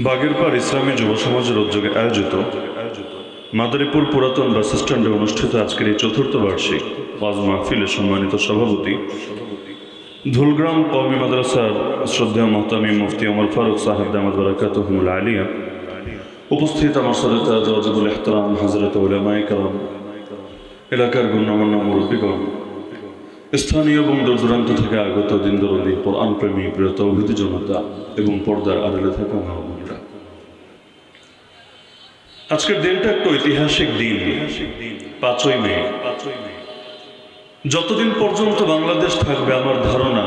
বাগেরপাড় ইসলামী যুব সমাজের উদ্যোগে আয়োজিত মাদারীপুর পুরাতন বাস স্ট্যান্ডে অনুষ্ঠিত আজকের এই চতুর্থ বার্ষিক ওয়াজ মাহফিলের সম্মানিত সভাপতি ধুলগ্রাম কওমি মাদ্রাসার শ্রদ্ধেয় মোহতামিম মুফতি ওমর ফারুক সাহেব দামাত বারাকাতুহুল আলিয়া, উপস্থিত আমার সাদাত ওয়াজিবুল ইহতিরাম হযরত উলামায়ে কেরাম, এলাকার গণ্যমান্য মুরব্বিগণ, স্থানীয় এবং দূর দূরান্ত থেকে আগত দিন দরদি কোরআন প্রেমী প্রিয় তৌহিদি জনতা এবং পর্দার আড়ালে থাকা মা বোনেরা, আজকের দিনটা একটা ঐতিহাসিক দিন। 5ই মে। যতদিন পর্যন্ত বাংলাদেশ থাকবে আমার ধারণা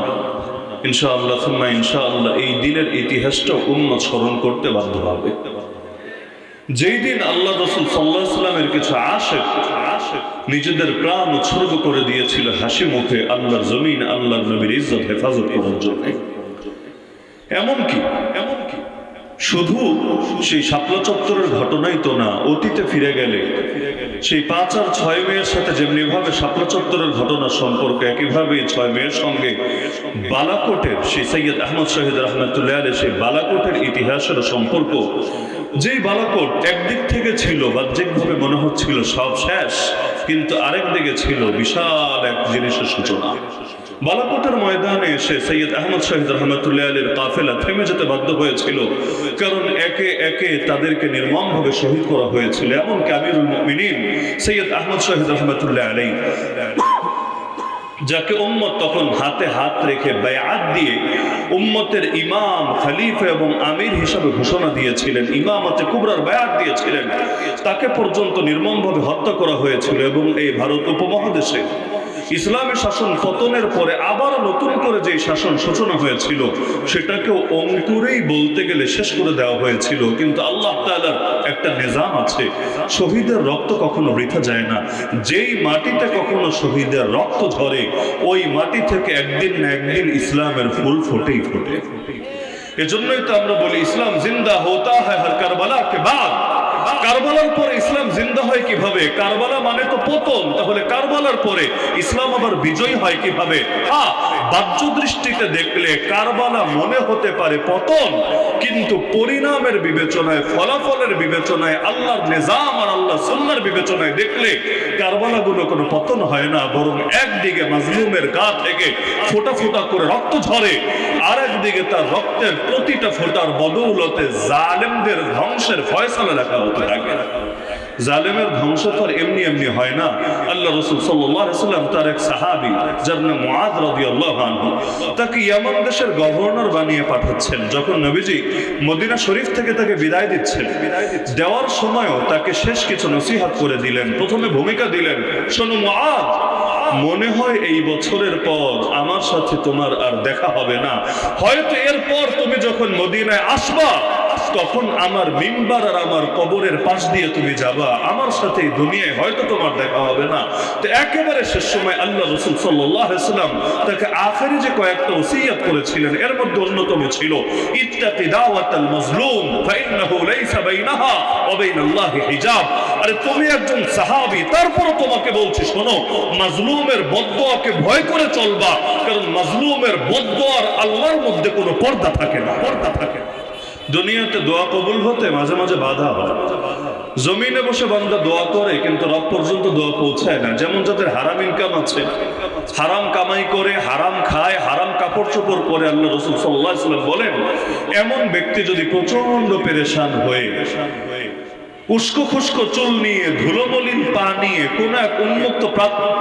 ইনশাআল্লাহ সুম্মা ইনশাআল্লাহ এই দিনের ইতিহাসটা উম্মত স্মরণ করতে বাধ্য হবে। যেই দিন আল্লাহ রাসূল সাল্লাল্লাহু আলাইহি ওয়াসাল্লামের কিছু আশিক নিজেদের প্রাণ উৎসর্গ করে দিয়েছিল হাসি মুখে আল্লাহর জমিন, আল্লাহর নবীর ইজ্জত হেফাজত করার জন্য। এমনকি শুধু সেই শাপলা চত্বরের ঘটনাই তো না, অতীতে ফিরে গেলে সেই 5 আর 6 মেয়ের সাথে যেমনি ভাবে শাপলা চত্বরের ঘটনা সম্পর্ক, একইভাবে 6 মেয়ের সঙ্গে বালাকোটের সেই সৈয়দ আহমদ শহীদ রহমতুল্লাহ আলাইহি সেই বালাকোটের ইতিহাসের সম্পর্ক, যেই বালাকোট একদিক থেকে ছিল বাহ্যিকভাবে মনে হচ্ছিল সব শেষ, কিন্তু আরেক দিকে ছিল বিশাল এক জিনিসের সূচনা। বালাকোটের ময়দানে এসে সৈয়দ আহমদ শহীদ রহমতুল্লাহ আলাইহির কাফেলা থেমে যেতে বাধ্য হয়েছিল, কারণ একে একে তাদেরকে নির্মমভাবে শহীদ করা হয়েছিল। এমনকি আমিরুল মুমিনিন সৈয়দ আহমদ শহীদ রহমতুল্লাহ আলাইহি, যাকে উম্মত তখন হাতে হাত রেখে বায়াত দিয়ে উম্মতের ইমাম, খলিফা এবং আমির হিসাবে ঘোষণা দিয়েছিলেন, ইমামতে কুবরার বায়াত দিয়েছিলেন, তাকে পর্যন্ত নির্মমভাবে হত্যা করা হয়েছিল। এবং এই ভারত উপমহাদেশে ইসলামী শাসন পতনের পরে আবার নতুন করে যে শাসন সূচনা হয়েছিল সেটাকেও অঙ্কুরেই বলতে গেলে শেষ করে দেওয়া হয়েছিল। কিন্তু আল্লাহ তাআলার একটা নিজাম আছে, শহীদের রক্ত কখনো বৃথা যায় না। যেই মাটিতে কখনো শহীদের রক্ত ঝরে ওই মাটি থেকে একদিন না একদিন ইসলামের ফুল ফোটেই ফোটে। এজন্যই তো আমরা বলি ইসলাম জিন্দা হোতা হ্যায় হর কারবালা কে বাদ। কারবালার পরে ইসলাম জিন্দা হয় কিভাবে? কারবালা মানে তো পতন, তাহলে কারবালার পরে ইসলাম আবার বিজয় হয় কিভাবে? বাহ্য দৃষ্টিতে দেখলে কারবালা মনে হতে পারে পতন, কিন্তু পরিণামের বিবেচনায়, ফলাফলের বিবেচনায়, আল্লাহর নিজাম আর আল্লাহ সুন্নাহর বিবেচনায় দেখলে কারবালা গুলো কোনো পতন হয় না, বরং একদিকে মাজলুমের গা থেকে ফোঁটা ফোঁটা করে রক্ত ঝরে, আর একদিকে তার রক্তের প্রতিটা ফোঁটার বদৌলতে জালেমদের ধ্বংসের ফয়সালা লেখা হতে থাকে। জালেমের ধ্বংস তো এমনি এমনি হয় না। আল্লাহ রাসূল সাল্লাল্লাহু আলাইহি ওয়াসাল্লাম তার এক সাহাবী যার নাম মুআদ রাদিয়াল্লাহু আনহু, তাকে ইয়ামান দেশের গভর্নর বানিয়ে পাঠাচ্ছেন। যখন নবীজি মদিনা শরীফ থেকে তাকে বিদায় দিচ্ছেন, দেওয়ার সময়ও তাকে শেষ কিছু নসিহত করে দিলেন। প্রথমে ভূমিকা দিলেন, শোনো মুআদ, মনে হয় এই বছরের পর আমার সাথে তোমার আর দেখা হবে না। হয়তো এরপর তুমি যখন মদিনায় আসবা তখন আমার মিম্বার আর আমার কবরের পাশ দিয়ে তুমি যাবা, আমার সাথে এই দুনিয়ায় হয়তো তোমার দেখা হবে না। তো একেবারে শেষ সময় আল্লাহ রাসূল সাল্লাল্লাহু আলাইহি ওয়াসাল্লাম তাকে আখেরি যে কয়েকটা ওসিয়ত করেছিলেন এর মধ্যে অন্যতম ছিল ইত্তাকি দাওয়াতাল মাজলুম ফাইন্নাহু লাইসা বাইনাহা ওয়া বাইনাল্লাহি হিজাব। আরে তুমি একজন সাহাবী, তারপরও তোমাকে বলছি শোনো, মাজলুমের বদদুয়াকে ভয় করে চলবা, কারণ মাজলুমের বদদুয়া আর আল্লাহর মধ্যে কোনো পর্দা থাকে না। দুনিয়াতে দোয়া কবুল হতে মাঝে মাঝে বাধা হয়। জমিনে বসে বান্দা দোয়া করে কিন্তু রব পর্যন্ত দোয়া পৌঁছায় না। যেমন যাদের হারাম ইনকাম আছে, হারাম কামাই করে, হারাম খায়, হারাম কাপড় চোপড় পরে, আল্লাহ রাসূল সাল্লাল্লাহু আলাইহি ওয়াসাল্লাম বলেন এমন ব্যক্তি যদি প্রচন্ড পেরেশান হয়ে উস্কো খুস্কো চুল নিয়ে, ধুলোমলিন পা নিয়ে কোন এক উন্মুক্ত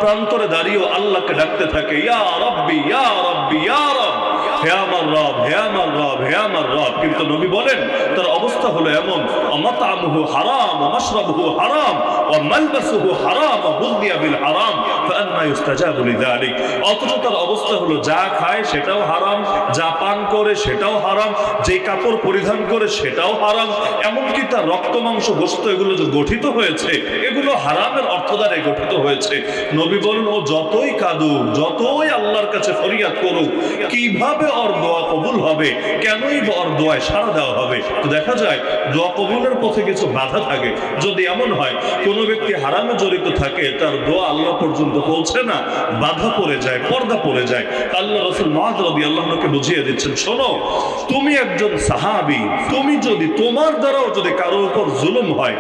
প্রান্তরে দাঁড়িয়ে আল্লাহকে ডাকতে থাকে, ইয়া রাব্বি ইয়া রাব্বি ইয়া রাব, হে আমার রব, হে আমার রব, হে আমার রব। কিন্তু নবী বলেন তার অবস্থা হলো এমন, মাতামুহু হারাম ওয়া মাশরাবুহু হারাম ওয়া মালবাসুহু হারাম ওয়া গুযিয়া বিল হারাম ফাআন্না ইস্তাজাবু লিযালিক। অথচ তার অবস্থা হলো যা খায় সেটাও হারাম, যা পান করে সেটাও হারাম, যে কাপড় পরিধান করে সেটাও হারাম, এমনকি তার রক্ত মাংস গোশত এগুলো যে গঠিত হয়েছে এগুলো হারামের অর্থ দ্বারা গঠিত হয়েছে। নবী বলেন ও যতই কাঁদুক, যতই আল্লাহর কাছে ফরিয়াদ করুক, কিভাবে বা ওর দোয়া কবুল হবে, কেনই বা ওর দোয়ায় সাড়া দেওয়া হবে? তো দেখা যায় দোয়া কবুলের পথে কিছু বাধা থাকে। যদি এমন হয় কোনো ব্যক্তি হারামে জড়িত থাকে, তার দোয়া আল্লাহ পর্যন্ত পৌঁছে না, বাধা পড়ে যায়, পর্দা পড়ে যায়, আল্লাহ রাসূল মুআয রাদিয়াল্লাহু আনহুকে বুঝিয়ে দিচ্ছেন, শোনো, তুমি একজন সাহাবী, তুমি যদি তোমার দ্বারাও যদি কারোর উপর জুলুম হয়,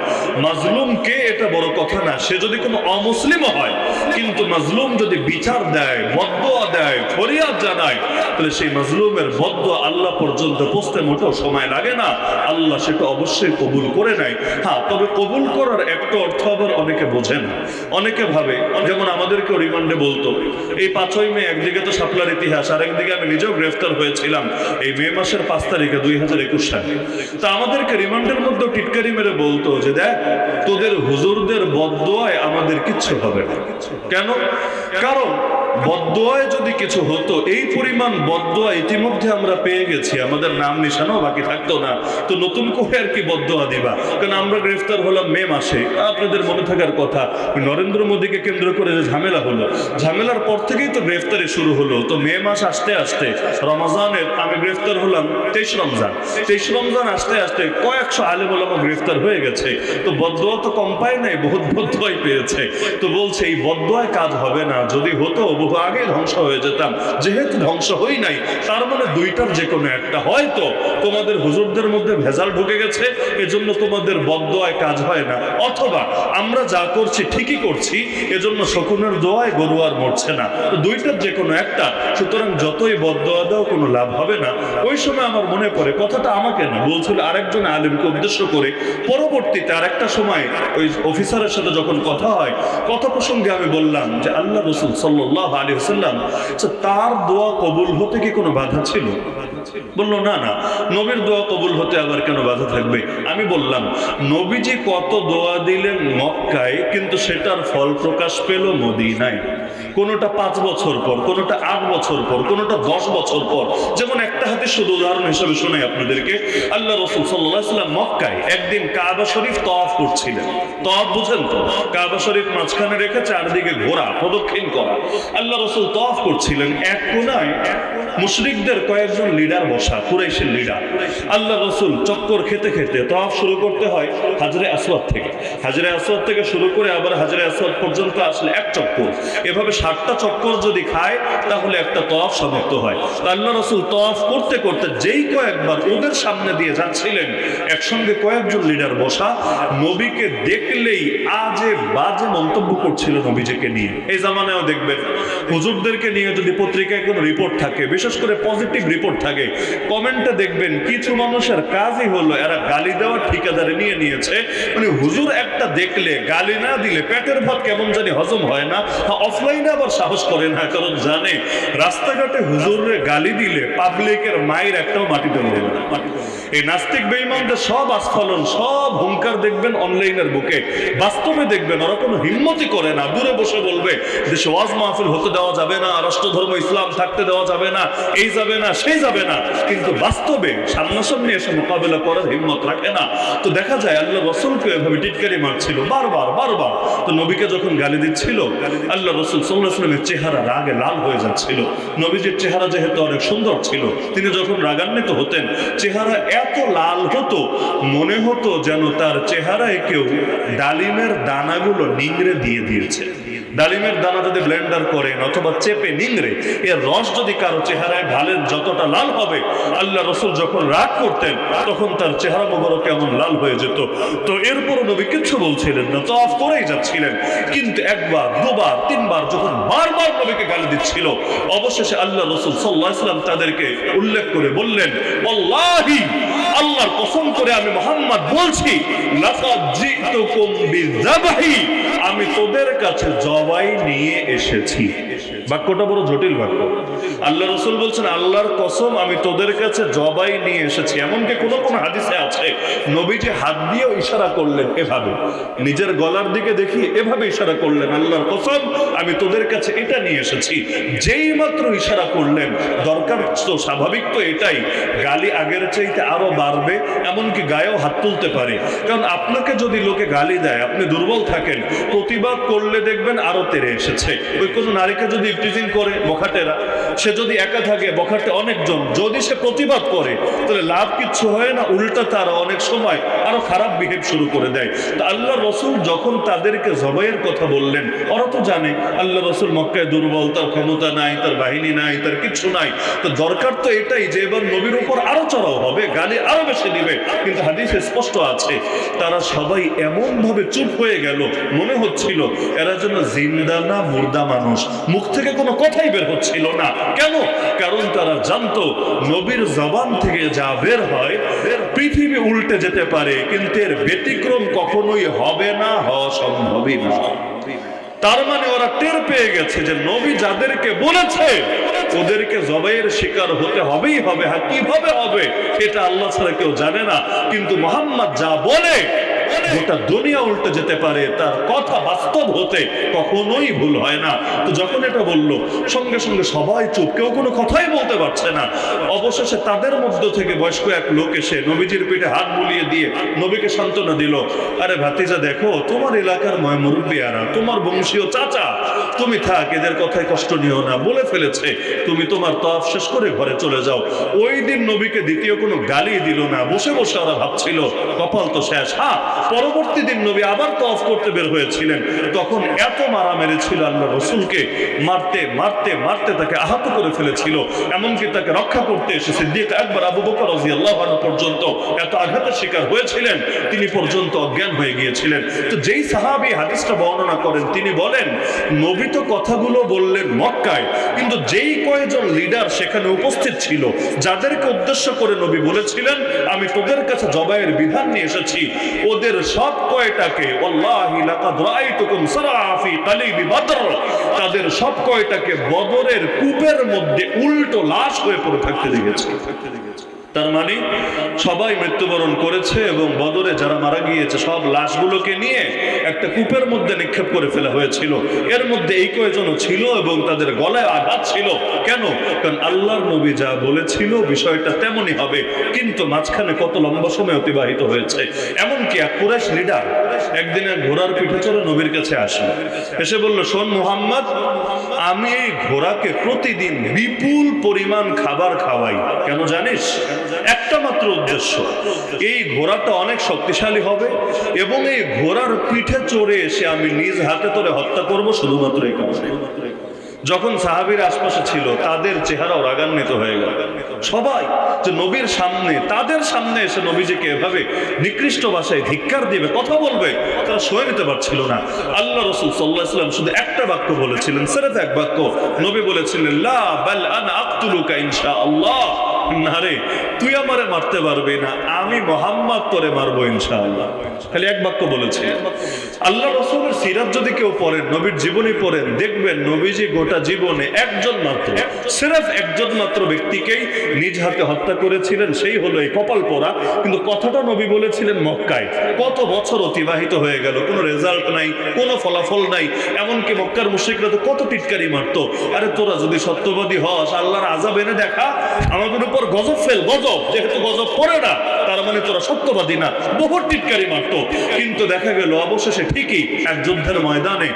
মাজলুম কে এটা বড় কথা না, সে যদি কোনো অমুসলিমও হয়, কিন্তু মাজলুম যদি বিচার দেয়, বদদুয়া দেয়, ফরিয়াদ জানায়, তাহলে সেই মাজলুমের বদদুয়া আল্লাহ পর্যন্ত পৌঁছতে মোটেও সময় লাগে না, আল্লাহ সেটা অবশ্যই কবুল করে নেয়। হ্যাঁ, তবে কবুল করার একটা অর্থ আবার অনেকে বোঝে না, অনেকে ভাবে, যেমন আমাদেরকে রিমান্ডে বলতো এই 5ই মে, একদিকে তো শাপলার ইতিহাস, আর একদিকে আমি নিজেও গ্রেফতার হয়েছিলাম এই মে মাসের 5 তারিখে 2021 সালে। তা আমাদেরকে রিমান্ডের মধ্যে টিটকারি মেরে বলতো যে দেখ, তোদের হুজুরদের বদদুয়ায় আমাদের কিচ্ছু হবে না। কেন? কারণ বদদুয়ায় যদি কিছু হতো, এই পরিমাণ বদদুয়া ইতিমধ্যে আমরা পেয়ে গেছি, আমাদের নাম নিশানাও বাকি থাকতো না, তো নতুন করে আর কি বদদুয়া দিবা? কারণ আমরা গ্রেফতার হলাম মে মাসে, আপনাদের মনে থাকার কথা নরেন্দ্র মোদীকে কেন্দ্র করে যে ঝামেলা হলো, ঝামেলার পর থেকেই তো গ্রেফতারি শুরু হলো। তো মে মাস আসতে আসতে রমজানের, আমি গ্রেফতার হলাম 23 রমজান, 23 রমজান আসতে আসতে কয়েকশো আলেম ওলামা গ্রেফতার হয়ে গেছে। তো বদদুয়া তো কম পায় নাই, বহুত বদদুয়াই পেয়েছে। তো বলছে এই বদদুয়ায় কাজ হবে না, যদি হতো বহু আগে ধ্বংস হয়ে যেতাম, যেহেতু ধ্বংস হই নাই, তার মানে দুইটার যে কোনো একটা, হয়তো তোমাদের হুজুরদের মধ্যে ভেজাল ঢুকে গেছে, এজন্য তোমাদের বদদুয়ায় কাজ হয় না, অথবা আমরা যা করছি ঠিকই করছি, এজন্য শকুনের দোয়ায় গরু আর মরছে না, তো দুইটার যে কোনো একটা। সুতরাং যতই বদদুয়া দাও কোনো লাভ হবে না। ওই সময় আমার মনে পড়ে, কথাটা আমাকে না, বলছিল আরেকজন আলেমকে উদ্দেশ্য করে। পরবর্তীতে আরেকটা সময় ওই অফিসারের সাথে যখন কথা হয়, কথা প্রসঙ্গে আমি বললাম যে আল্লাহ রাসূল সাল্লাল্লাহু আলাইহি ওয়াসাল্লাম, তার দোয়া কবুল হতে কি কোনো বাধা ছিল? বললো না না, নবীর দোয়া কবুল হতে আবার কেন বাধা থাকবে? আমি বললাম, নবীজি কত দোয়া দিলেন মক্কায়, কিন্তু সেটার ফল প্রকাশ পেল মদিনায়। কোনোটা 5 বছর পর, কোনোটা 8 বছর পর, কোনোটা 10 বছর পর। যেমন একটা হাদিস শুধু উদাহরণ হিসেবে শোনাই আপনাদেরকে। আল্লাহ রাসূল সাল্লাল্লাহু আলাইহি ওয়াসাল্লাম মক্কায় একদিন কাবা শরীফ তাওয়াফ করছিলেন। তাওয়াফ বুঝেন তো? কাবা শরীফ মাঝখানে রেখে চারদিকে ঘোরা, প্রদক্ষিণ করা। আল্লাহ রাসূল তাওয়াফ করছিলেন, এক কোণায় মুশরিকদের কয়েকজন লিডার বসা, কুরাইশের লিডার। আল্লাহ রাসূল চক্কর খেতে খেতে তাওয়াফ শুরু করতে হয় হাজরে আসওয়াদ থেকে, হাজরে আসওয়াদ থেকে শুরু করে আবার হাজরে আসওয়াদ পর্যন্ত আসলে এক চক্কর, এভাবে 60টা চক্কর যদি খায় তাহলে একটা তাওয়াফ সমাপ্ত হয়। আল্লাহ রাসূল তাওয়াফ করতে করতে যেই কয়েকবার ওদের সামনে দিয়ে যাচ্ছিলেন, একসঙ্গে কয়েকজন লিডার বসা, নবীকে দেখলেই আজে বাজে মন্তব্য করছিল নবীজিকে নিয়ে। এই জামানায়ও দেখবেন হুজুরদেরকে নিয়ে যদি পত্রিকায় কোনো রিপোর্ট থাকে, বিশেষ করে পজিটিভ রিপোর্ট থাকে, কমেন্টে দেখবেন কিছু মানুষের কাজই হলো এরা গালি দেওয়ার ঠিকাদারি নিয়ে নিয়েছে। মানে হুজুর একটা দেখলে গালি না দিলে পেটের ভাত কেমন জানি হজম হয় না। অফলাইনে আবার সাহস করে না, কারণ জানে রাস্তাঘাটে হুজুরে গালি দিলে পাবলিকের মায়ের একটাও মাটিতে পড়বে না। এই নাস্তিক বেঈমানদের সব আস্ফালন, সব হুঙ্কার দেখবেন অনলাইনের বুকে, বাস্তবে দেখবেন ওরা কোনো হিম্মতই করে না। দূরে বসে বলবে দেশে ওয়াজ মাহফিল হতে দেওয়া যাবে না, রাষ্ট্রধর্ম ইসলাম থাকতে দেওয়া যাবে না, এই যাবে না সেই যাবে না, কিন্তু বাস্তবে সামনাসামনি এসে মোকাবেলা করার হিম্মত রাখে না। তো দেখা যায় আল্লাহ রাসূলকে এভাবে টিটকারি মারছিল বারবার বারবার। তো নবীকে যখন গালি দিচ্ছিল, আল্লাহ রাসূল সাল্লাল্লাহু আলাইহি ওয়াসাল্লামের চেহারা রাগে লাল হয়ে যাচ্ছিল। নবীজির চেহারা যেহেতু অনেক সুন্দর ছিল, তিনি যখন রাগান্বিত হতেন চেহারা এত লাল হতো, মনে হতো যেন তার চেহারায় কেউ ডালিমের দানাগুলো নিংড়ে দিয়ে দিয়েছে। ডালিমের দানা যদি ব্লেন্ডার করেন অথবা চেপে নিংড়ে এর রস যদি কারো চেহারায় ঢালেন, যতটা লাল হবে, আল্লাহ রাসূল যখন রাগ করতেন তখন তার চেহারা মোবারক কেমন লাল হয়ে যেত। তো এরপরও নবী কিচ্ছু বলছিলেন না, তাওয়াফ করেই যাচ্ছিলেন। কিন্তু একবার, দুবার, তিনবার যখন বারবার নবীকে গালি দিচ্ছিল, অবশেষে আল্লাহ রাসূল সাল্লাল্লাহু আলাইহি ওয়াসাল্লাম তাদেরকে উল্লেখ করে বললেন, আল্লাহি, আল্লাহর কসম করে আমি মুহাম্মদ বলছি, লাকাদ জিতুকুম বিযাবহি, আমি তোদের কাছে জবাই নিয়ে এসেছি। বাক্যটা বড় জটিল বাক্য। আল্লাহ রাসূল বলছেন আল্লাহর কসম আমি তোদের কাছে জবাই নিয়ে এসেছি। এমনকি কোন কোন হাদিসে আছে নবীজি হাত দিয়েও ইশারা করলেন, এভাবে নিজের গলার দিকে দেখি এভাবে ইশারা করলেন, আল্লাহর কসম আমি তোদের কাছে এটা নিয়ে এসেছি। যেই মাত্র ইশারা করলেন, দরকার তো স্বাভাবিক তো এটাই, গালি আগের চাইতে আরো বাড়বে, এমনকি গায়েও হাত তুলতে পারে। কারণ আপনাকে যদি লোকে গালি দেয়, আপনি দুর্বল থাকেন, প্রতিবাদ করলে দেখবেন আরো তেড়ে এসেছে। ওই কোনো নারীকে যদি টিজিং করে বখাটেরা, সে যদি একা থাকে, বখাটে অনেকজন, যদি সে প্রতিবাদ করে তাহলে লাভ কিচ্ছু হয় না, উল্টা তারা অনেক সময় আরো খারাপ বিহেভ শুরু করে দেয়। তো আল্লাহ রসুল যখন তাদেরকে জবাইয়ের কথা বললেন, ওরা তো জানে আল্লাহ রসুল মক্কায় দুর্বল, তার ক্ষমতা নাই, তার বাহিনী নাই, তার কিচ্ছু নাই। তো দরকার তো এটাই যে এবার নবীর উপর আরো চড়াও হবে, গালি আরো বেশি দিবে। কিন্তু হাদিসে স্পষ্ট আছে তারা সবাই এমন ভাবে চুপ হয়ে গেল, মনে হচ্ছিল এরা যেন জিন্দা না মুর্দা মানুষ, মুখ থেকে কোনো কথাই বের হচ্ছিল না। কেন? কারণ তারা জানতো নবীর জবান থেকে যা বের হয় পৃথিবী উল্টে যেতে পারে, কিন্তু এর ব্যতিক্রম কখনোই হবে না, হওয়া সম্ভবই না। তার মানে ওরা টের পেয়ে গেছে যে নবী যাদেরকে বলেছে ওদেরকে জবাইয়ের শিকার হতে হবেই হবে। হ্যাঁ, কিভাবে হবে এটা আল্লাহ ছাড়া কেউ জানে না, কিন্তু মুহাম্মদ যা বলে গোটা দুনিয়া উল্টে যেতে পারে, তার কথা বাস্তব হতে কখনোই ভুল হয় না। তো যখন এটা বললো সঙ্গে সঙ্গে সবাই চুপ, কেউ কোনো কথাই বলতে পারছে না। অবশেষে তাদের মধ্য থেকে বয়স্ক এক লোক এসে নবীজির পিঠে হাত বুলিয়ে দিয়ে নবীকে সান্ত্বনা দিল, আরে ভাতিজা দেখো, তোমার এলাকার মুরব্বিয়ারা, তোমার বংশীয় চাচা, তুমি থাক, এদের কথায় কষ্ট নিও না, বলে ফেলেছে, তুমি তোমার তওয়াফ শেষ করে ঘরে চলে যাও। ওই দিন নবীকে দ্বিতীয় কোনো গালি দিল না, বসে বসে ওরা ভাবছিল কপাল তো শেষ। হ্যাঁ, পরবর্তী দিন নবী আবার তওয়াফ করতে বের হয়েছিলেন, তখন এত মারা মেরেছিল আল্লাহ রসুলকে, মারতে মারতে মারতে তাকে আহত করে ফেলেছিল, এমনকি তাকে রক্ষা করতে এসে সিদ্দিক আকবর আবু বকর রাদিয়াল্লাহু আনহু পর্যন্ত এত আঘাতের শিকার হয়েছিলেন, তিনি পর্যন্ত অজ্ঞান হয়ে গিয়েছিলেন। তো যেই সাহাবী হাদিসটা বর্ণনা করেন তিনি বলেন, নবী তো কথাগুলো বললেন মক্কায়, কিন্তু যেই কয়েকজন লিডার সেখানে উপস্থিত ছিল, যাদেরকে উদ্দেশ্য করে নবী বলেছিলেন আমি তোদের কাছে জবাইয়ের বিধান নিয়ে এসেছি, ওদের সব কয়টাকে ওয়াল্লাহি লাকাদ রাআইতুকুম সারআ ফি কালিবি বদর, তাদের সব কয়টাকে বদরের কূপের মধ্যে উল্টো লাশ হয়ে পড়ে থাকতে দেখেছি। তার মানে সবাই মৃত্যুবরণ করেছে এবং বদরে যারা মারা গিয়েছে সব লাশগুলোকে নিয়ে একটা কূপের মধ্যে নিক্ষেপ করে ফেলা হয়েছিল। এর মধ্যে এই কয়জনও ছিল এবং তাদের গলায় আঘাত ছিল। কেন? কারণ আল্লাহর নবী যা বলেছিল বিষয়টা তেমনই হবে, কিন্তু মাঝখানে কত লম্বা সময় অতিবাহিত হয়েছে। এমনকি এক কুরাইশ লিডার একদিন এক ঘোড়ার পিঠে চড়ে নবীর কাছে আসলো, এসে বলল, শোন মুহাম্মদ, আমি এই ঘোড়াকে প্রতিদিন বিপুল পরিমাণ খাবার খাওয়াই। কেন জানিস? একটা মাত্র উদ্দেশ্য, এই ঘোড়াটা অনেক শক্তিশালী হবে এবং এই ঘোড়ার পিঠে চড়ে এসে আমি নিজ হাতে তোরে হত্যা করব, শুধুমাত্র এই কারণে। যখন সাহাবীর আশপাশে ছিল তাদের চেহারাও রাগান্বিত হয়ে গেল। সবাই যে নবীর সামনে, তাদের সামনে এসে নবীজিকে এভাবে নিকৃষ্ট ভাষায় ধিক্কার দিবে, কথা বলবে, তারা সয়ে নিতে পারছিল না। আল্লাহ রাসূল সাল্লাল্লাহু আলাইহি ওয়াসাল্লাম শুধু একটা বাক্য বলেছিলেন, সিরাত এক বাক্য। নবী বলেছিলেন, লা বাল আনা আকতুলুকা ইনশাআল্লাহ, না রে, তুই আমারে মারতে পারবি না, আমি মুহাম্মদ তোরে মারবো ইনশাআল্লাহ। খালি এক বাক্য বলেছে। আল্লাহ রাসূলের সিরাত যদি কেউ পড়েন, নবীর জীবনী পড়েন, দেখবেন নবীজি গোটা জীবনে একজন মাত্র, সিরাত একজন মাত্র ব্যক্তিকেই নিজ হাতে হত্যা করেছিলেন, সেই হলো এই কপাল পোড়া। কিন্তু কথাটা নবী বলেছিলেন মক্কায়। কত বছর অতিবাহিত হয়ে গেল, কোনো রেজাল্ট নাই, কোনো ফলাফল নাই। এমনকি মক্কার মুশরিকরা তো কত টিটকারি মারতো, আরে তোরা যদি সত্যবাদী হস আল্লাহর আযাব এনে দেখা, আমাদের উপর গজব ফেল, গজব, যেহেতু গজব পড়ে না তার মানে তোরা সত্যবাদী না, বহু টিটকারি মারতো। কিন্তু দেখা গেল অবশেষে ঠিকই এক যুদ্ধের ময়দানে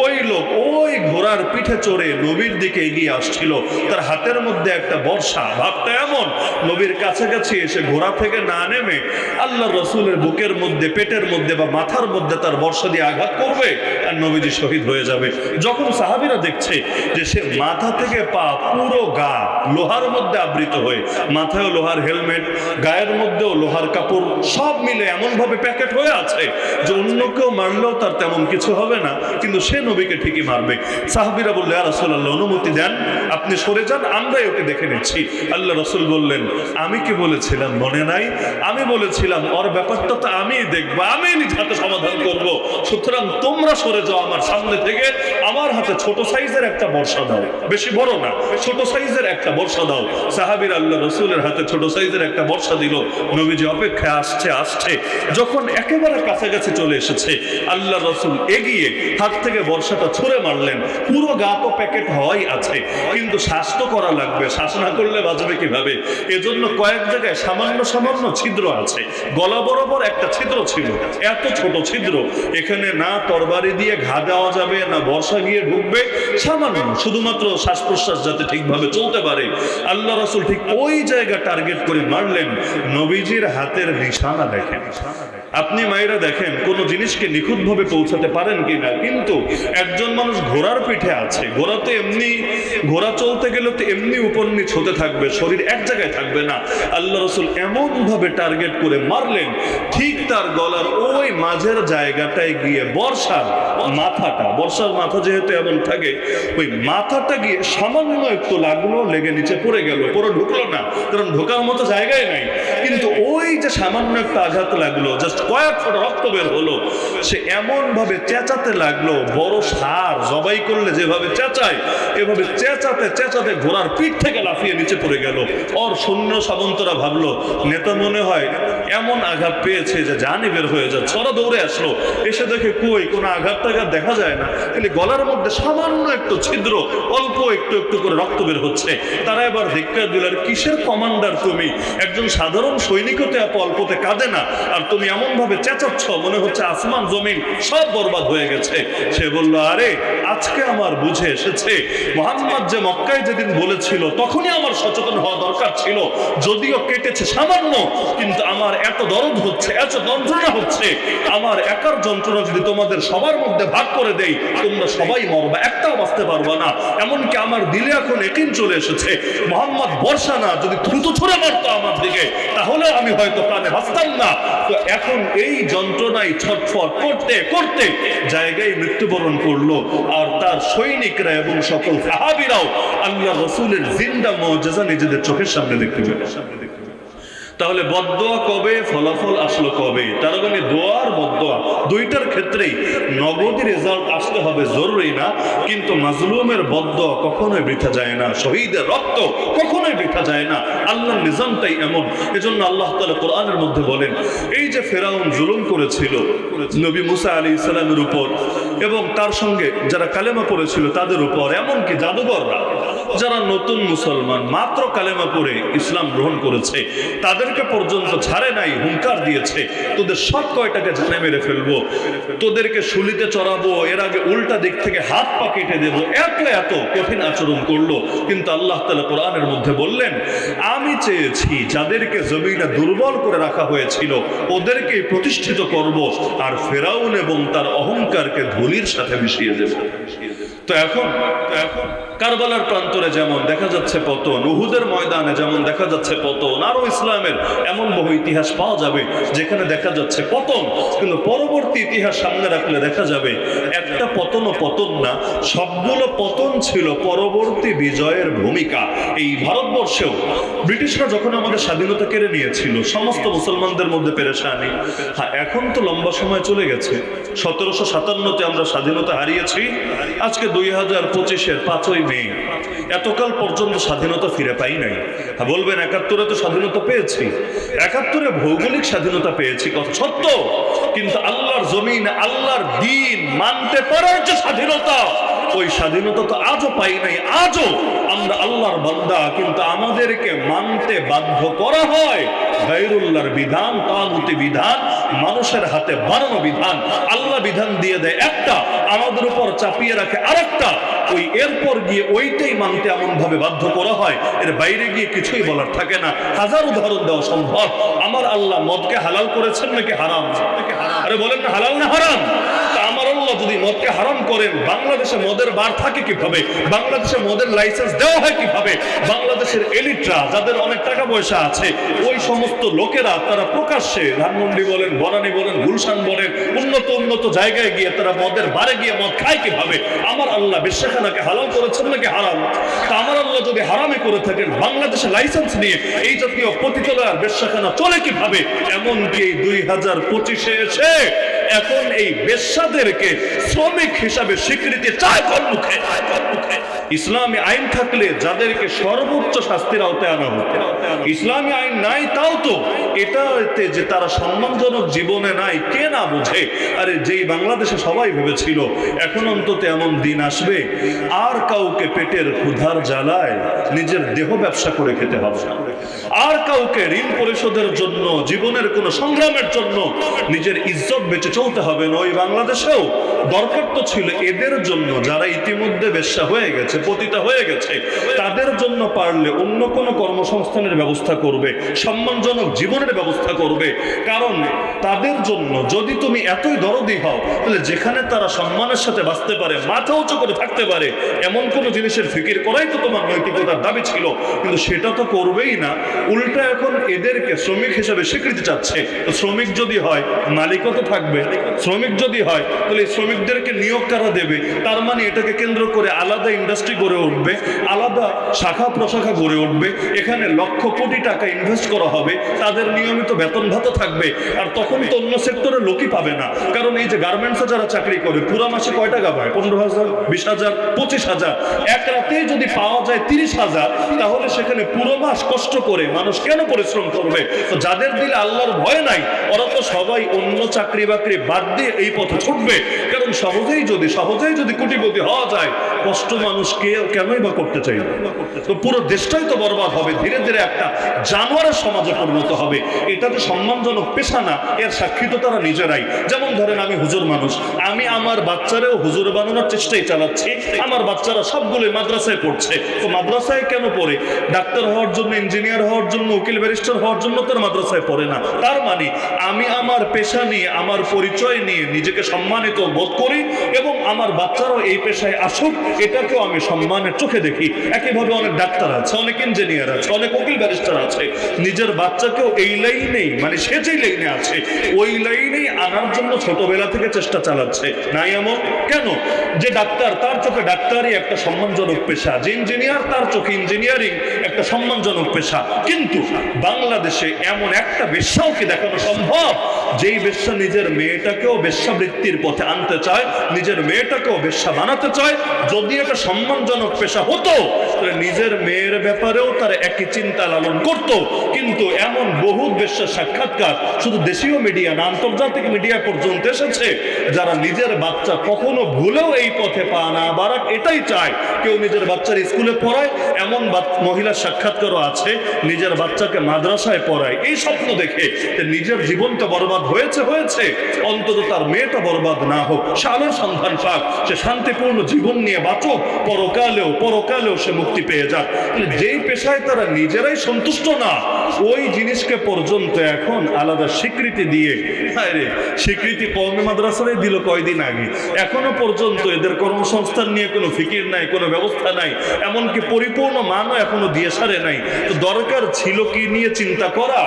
ওই লোক ওই ঘোড়ার পিঠে চড়ে নবীর দিকে এগিয়ে আসছিল, তার হাতের মধ্যে একটা বর্শা, ভাবটা এমন, নবীর কাছাকাছি এসে ঘোড়া থেকে না নেমে আল্লাহ রসুলের বুকের মধ্যে, পেটের মধ্যে বা মাথার মধ্যে তার বর্শা দিয়ে আঘাত করবে আর নবীজি শহীদ হয়ে যাবে। যখন সাহাবীরা দেখছে যে সে মাথা থেকে পা পুরো গা লোহার মধ্যে আবৃত হয়ে, মাথায় লোহার হেলমেট, গায়ের মধ্যেও লোহার কাপড়, সব মিলে এমন ভাবে প্যাকেট হয়ে আছে যে অন্য কেউ মারলেও তার তেমন কিছু হবে না, কিন্তু সে নবীকে ঠিকই মারবে। সাহাবীরা বললেন, ইয়া রাসূলুল্লাহ, অনুমতি দেন, আপনি সরে যান, আমরাই ওকে দেখে নিচ্ছি। আল্লাহ রাসূল বললেন, আমি কি বলেছিলাম মনে নাই? আমি বলেছিলাম ওর ব্যাপারটা তো আমিই দেখবো, আমি নিজ হাতে সমাধান করব, সুতরাং তোমরা সরে যাও আমার সামনে থেকে, আমার হাতে ছোট সাইজের একটা বর্শা দাও, বেশি বড় না, ছোট সাইজের একটা বর্শা দাও। সাহাবীরা আল্লাহ আল্লাহ রসুলের হাতে ছোট সাইজের একটা বর্ষা দিল। নবীজি অপেক্ষায় আসছে। যখন একেবারে কাছাকাছি চলে এসেছে, আল্লাহ রসুল এগিয়ে হাত থেকে বর্ষাটা ছুঁড়ে মারলেন। পুরো গা তো প্যাকেট হওয়াই আছে, কিন্তু শ্বাস তো করা লাগবে, শ্বাস না করলে বাঁচবে কিভাবে? এজন্য কয়েক জায়গায় সামান্য ছিদ্র আছে। গলা বরাবর একটা ছিদ্র ছিল, এত ছোট ছিদ্র, এখানে না তরবারি দিয়ে ঘা দেওয়া যাবে, না বর্ষা গিয়ে ঢুকবে, সামান্য শুধুমাত্র শ্বাস প্রশ্বাস যাতে ঠিকভাবে চলতে পারে। আল্লাহ রাসূল ঠিক ওই জায়গা টার্গেট করে মারলেন। নবীজির হাতের নিশানা দেখেন। আপনি মায়েরা দেখেন কোন জিনিসকে নিখুঁতভাবে পৌঁছাতে পারেন কিনা, কিন্তু একজন মানুষ ঘোড়ার পিঠে আছে, ঘোড়া চলতে গেলে তো এমনি উপর নিচ হতে থাকবে, শরীর এক জায়গায় থাকবে না। আল্লাহ রাসূল এমন ভাবে টার্গেট করে মারলেন, ঠিক তার গলার ওই মাঝের জায়গাটায় গিয়ে বর্ষার মাথা যেহেতু এমন থাকে, ওই মাথাটা গিয়ে সামান্য একটু লাগলো, লেগে নিচে পড়ে গেল, পুরো ঢুকলো না, কারণ ঢোকার মতো জায়গায় নাই। কিন্তু ওই যে সামান্য একটা আঘাত লাগলো, জাস্ট কয়েক ফোঁটা রক্ত বের হলো, সে এমন ভাবে চেঁচাতে লাগলো, বড় ষাঁড় জবাই করলে যেভাবে চেঁচায়, এভাবে চেঁচাতে ঘোড়ার পিঠ থেকে লাফিয়ে নিচে পড়ে গেল। ওর সৈন্য সামন্তরা ভাবলো নেতা মনে হয় এমন আঘাত পেয়েছে যে জানই বের হয়ে যাচ্ছে। ওরা দৌড়ে আসলো, এসে দেখে কই কোনো আঘাত দেখা যায় না, কিন্তু গলার মধ্যে সামান্য একটু ছিদ্র, অল্প একটু করে রক্ত বের হচ্ছে। তারা এবার ধিক্কার দিল, কিসের কমান্ডার তুমি? একজন সাধারণ সৈনিকতে এত অল্পতে কাঁদে না, আর তুমি এমন ভাবে চেঁচাচ্ছ, মনে হচ্ছে আসমান জমিন সব বরবাদ হয়ে গেছে। সে বলল, আরে আজকে আমার বুঝে এসেছে, মুহাম্মদ যে মক্কায় যেদিন বলেছিল তখনই আমার সচেতন হওয়া দরকার ছিল। যদিও কেটেছে সামান্য, কিন্তু আমার এত দরদ হচ্ছে, এত যন্ত্রণা হচ্ছে, আমার একার যন্ত্রণা যদি তোমাদের সবার মধ্যে ভাগ করে দেই, তোমরা সবাই মরবা, একটাও বাঁচতে পারবা না। এমনকি আমার দিলে এখন ইয়াকিন চলে এসেছে, মুহাম্মদ বর্ষা না, যদি থুতু ছুঁড়ে মারতো আমার দিকে, তাহলে আমি হয়তো প্রাণে বাঁচতাম না। তো এখন এই যন্ত্রণায় ছটফট করতে জায়গায় মৃত্যুবরণ করলো। আর তার সৈনিকরা এবং সকল সাহাবীরাও আল্লাহ রাসূলের জিন্দা মুজিজা নিজেদের চোখের সামনে দেখতে পেল। তাহলে বদদোয়া কবে, ফলাফল আসলো কবে? তার মানে দোয়ার বদদোয়া দুইটার ক্ষেত্রেই নগদ রেজাল্ট আসতে হবে জরুরি না, কিন্তু মাজলুমের বদদোয়া কখনোই বৃথা যায় না, শহীদের রক্ত কখনোই বৃথা যায় না। আল্লাহর নিজামটাই এমন। এজন্য আল্লাহ তাআলা কোরআনের মধ্যে বলেন, এই যে ফেরাউন জুলুম করেছিল নবী মুসা আলাইহিস সালামের উপর, এবং তার সঙ্গে যারা কালেমা পড়েছিল তাদের উপর, এমনকি জাদুঘররা যারা নতুন মুসলমান মাত্র কালেমা পড়ে ইসলাম গ্রহণ করেছে, তাদেরকে পর্যন্ত ছাড়ে নাই, হুঙ্কার দিয়েছে, তোদের সব কয়টাকে জানে মেরে ফেলবো, তোদেরকে শুলিতে চড়াবো, এর আগে উল্টা দিক থেকে হাত পা কেটে দেবো, এত কঠিন আচরণ করলো। কিন্তু আল্লাহ তাআলা কোরআনের মধ্যে বললেন, আমি চেয়েছি যাদেরকে জমিনে দুর্বল করে রাখা হয়েছিল ওদেরকে প্রতিষ্ঠিত করব, আর ফেরাউন এবং তার অহংকারকে ধুলির সাথে মিশিয়ে দেব। তো এখন কারবালার প্রান্তরে যেমন দেখা যাচ্ছে পতন, উহুদের ময়দানে যেমন দেখা যাচ্ছে পতন, আরো ইসলামের এমন বহু ইতিহাস পাওয়া যাবে যেখানে দেখা যাচ্ছে পতন, কিন্তু পরবর্তী ইতিহাস সামনে রাখলে দেখা যাবে একটা পতনও পতন না, সবগুলো পতন ছিল পরবর্তী বিজয়ের ভূমিকা। এই ভারতবর্ষেও ব্রিটিশরা যখন আমাদের স্বাধীনতা কেড়ে নিয়েছিল, সমস্ত মুসলমানদের মধ্যে পেরেশানি। হ্যাঁ, এখন তো লম্বা সময় চলে গেছে, 1757-তে আমরা স্বাধীনতা হারিয়েছি, আজকে 2025-এর 5ই মে, এতকাল পর্যন্ত স্বাধীনতা ফিরে পাই নাই। বলবেন 71-এ তো স্বাধীনতা পেয়েছি, 71-এ ভৌগোলিক স্বাধীনতা পেয়েছি, কথা সত্য, কিন্তু আল্লাহর জমিন, আল্লাহর দ্বীন মানতে পারার যে স্বাধীনতা, ওই স্বাধীনতা তো আজও পাই নাই। আজও আমরা আল্লাহর বান্দা, কিন্তু আমাদেরকে মানতে বাধ্য করা হয় গায়রুল্লাহর বিধান, তাগুতি বিধান, মানুষের হাতে বানানো বিধান। আল্লাহ বিধান দিয়ে দেয় একটা, আমাদের উপর চাপিয়ে রাখে আরেকটা, ওই এরপর গিয়ে ওইটাই মানতে এমন ভাবে বাধ্য করা হয়, এর বাইরে গিয়ে কিছুই বলার থাকে না। হাজার উদাহরণ দেওয়া সম্ভব। আমার আল্লাহ মদকে হালাল করেছেন নাকি হারাম? আরে বলেন না, হালাল না হারাম? আমার আল্লাহ যদি মদকে হারাম করেন, বাংলাদেশে মদের বার থাকে কিভাবে? বাংলাদেশে মদের লাইসেন্স দেওয়া হয় কিভাবে? বাংলাদেশের এলিটরা, যাদের অনেক টাকা পয়সা আছে, ওই সমস্ত লোকেরা তারা প্রকাশ্যে ধানমন্ডি বলেন, বনানী বলেন, গুলশান বলেন, উন্নত জায়গায় গিয়ে তারা মদের বারে গিয়ে মদ খায় কিভাবে? আমার আল্লাহ বেশ্যাখানাকে হালাল করেছেন নাকি হারাম? তা আমার আল্লাহ যদি হারামে করে থাকেন, বাংলাদেশে লাইসেন্স নিয়ে এই জাতীয় পতিতালয় আর বেশ্যাখানা চলে কিভাবে? এমনকি 2025-এ এসে এখন এই বেশ্যাদেরকে শ্রমিক হিসাবে স্বীকৃতি চায় কোন মুখে? ইসলামী আইন থাকলে যাদেরকে সর্বোচ্চ শাস্তির আওতায় আনা হতো, ইসলামী আইন নাই তাও তো এটাতে যে তারা সম্মানজনক জীবনে নাই কে না বুঝে। আরে যেই বাংলাদেশে সবাই ভেবেছিল এখন অন্তত এমন দিন আসবে আর কাউকে পেটের ক্ষুধার জ্বালায় নিজের দেহ ব্যবসা করে খেতে হবে না, আর কাউকে ঋণ পরিশোধের জন্য জীবনের কোনো সংগ্রামের জন্য নিজের ইজ্জত বেঁচে চলতে হবে না। ওই বাংলাদেশেও দরকার তো ছিল এদের জন্য যারা ইতিমধ্যে বেশ্যা হয়ে গেছে, পতিতা হয়ে গেছে, তাদের জন্য পারলে অন্য কোনো কর্মসংস্থানের ব্যবস্থা করবে, সম্মানজনক জীবনের ব্যবস্থা করবে। কারণ তাদের জন্য যদি তুমি এতই দরদি হও তাহলে যেখানে তারা সম্মানের সাথে বাঁচতে পারে, মাথা উঁচু করে থাকতে পারে, এমন কোনো জিনিসের ফিকির করাই তো তোমার নৈতিকতার দাবি ছিল। কিন্তু সেটা তো করবেই না, উল্টা এখন এদেরকে শ্রমিক হিসেবে স্বীকৃতি চাচ্ছে। তো শ্রমিক যদি হয় মালিকও তো থাকবে, শ্রমিক যদি হয় তাহলে শ্রমিকদেরকে নিয়োগ কারা দেবে? তার মানে এটাকে কেন্দ্র করে আলাদা ইন্ডাস্ট্রি গড়ে উঠবে, আলাদা শাখা প্রশাখা গড়ে উঠবে, এখানে লক্ষ কোটি টাকা ইনভেস্ট করা হবে, তাদের নিয়মিত বেতন ভাতা থাকবে। আর তখন তো অন্য সেক্টরে লোকই পাবে না। কারণ এই যে গার্মেন্টসে যারা চাকরি করে পুরো মাসে কয় টাকা পায়? 15,000, 20,000, 25,000। এক রাতেই যদি পাওয়া যায় 30,000, তাহলে সেখানে পুরো মাস কষ্ট করে মানুষ কেন পরিশ্রম করবে? তো যাদের দিলে আল্লাহর ভয় নাই ওরা তো সবাই অন্য চাকরি বাকরি বাদ দিয়ে এই পথে ছুটবে। কারণ সহজেই যদি কোটিপতি হওয়া যায়, কষ্ট মানুষ কেনই বা করতে চাই? তো পুরো দেশটাই তো বরবাদ হবে, ধীরে ধীরে একটা জানোয়ারের সমাজে পরিণত হবে। এটা তো সম্মানজনক পেশা না, এর সাক্ষী তো তারা নিজেরাই। যেমন ধরেন আমি হুজুর মানুষ, আমি আমার বাচ্চারেও হুজুর বানানোর চেষ্টাই চালাচ্ছি। আমার বাচ্চারা সবগুলো মাদ্রাসায় পড়ছে। তো মাদ্রাসায় কেন পড়ে? ডাক্তার হওয়ার জন্য, ইঞ্জিনিয়ার হওয়ার জন্য, উকিল ব্যারিস্টার হওয়ার জন্য তার মাদ্রাসায় পড়ে না। তার মানে আমি আমার পেশা নিয়ে, আমার পরিচয় নিয়ে নিজেকে সম্মানিত বোধ করি এবং আমার বাচ্চারাও এই পেশায় আসুক, এটাকেও আমি সম্মানের চোখে দেখি। একইভাবে অনেক ডাক্তার আছে, অনেক ইঞ্জিনিয়ার আছে, অনেক উকিল ব্যারিস্টার আছে, নিজের বাচ্চাকেও এই লাইনেই, মানে সে যে লাইনে আছে ওই লাইনেই আনার জন্য ছোটবেলা থেকে চেষ্টা চালাচ্ছে। নাই এমন কেন? যে ডাক্তার তার চোখে ডাক্তারই একটা সম্মানজনক পেশা, যে ইঞ্জিনিয়ার তার চোখে ইঞ্জিনিয়ারিং একটা সম্মানজনক পেশা। কিন্তু বাংলাদেশে এমন একটা বেশ্যাও কি দেখানো সম্ভব যেই বেশ্যা নিজের মেয়েটাকেও বেশ্যাবৃত্তির পথে আনতে চায়, নিজের মেয়েটাকেও বেশ্যা বানাতে চায়? যদি এটা সম্মানজনক পেশা হতো তাহলে নিজের মেয়ের ব্যাপারেও তার একই চিন্তা লালন করত। কিন্তু এমন বহু বেশ্যার সাক্ষাৎকার শুধু দেশীয় মিডিয়া না, আন্তর্জাতিক মিডিয়া পর্যন্ত এসেছে, যারা নিজের বাচ্চা কখনো ভুলেও এই পথে পা না বাড়াক এটাই চায়। কেউ নিজের বাচ্চার স্কুলে পড়ায়, এমন মহিলার সাক্ষাৎকারও আছে নিজের বাচ্চাকে মাদ্রাসায় পড়ায় এই স্বপ্ন দেখে। নিজের জীবনটা বরবাদ হয়েছে, অন্তত তার মেয়েটা বরবাদ না হোক, সে আলোর সন্ধান পাক, সে শান্তিপূর্ণ জীবন নিয়ে বাঁচুক, পরকালেও সে মুক্তি পেয়ে যাক। যেই পেশায় তারা নিজেরাই সন্তুষ্ট না, ওই জিনিসকে পর্যন্ত এখন আলাদা স্বীকৃতি দিয়ে, স্বীকৃতি কওমি মাদ্রাসায় দিল কয়দিন আগে, এখনো পর্যন্ত এদের কর্মসংস্থান নিয়ে কোনো ফিকির নাই, কোনো ব্যবস্থা নাই, এমনকি পরিপূর্ণ মানও এখনো দিয়ে সারে নাই। তো দরকার ছিল কি নিয়ে চিন্তা করা,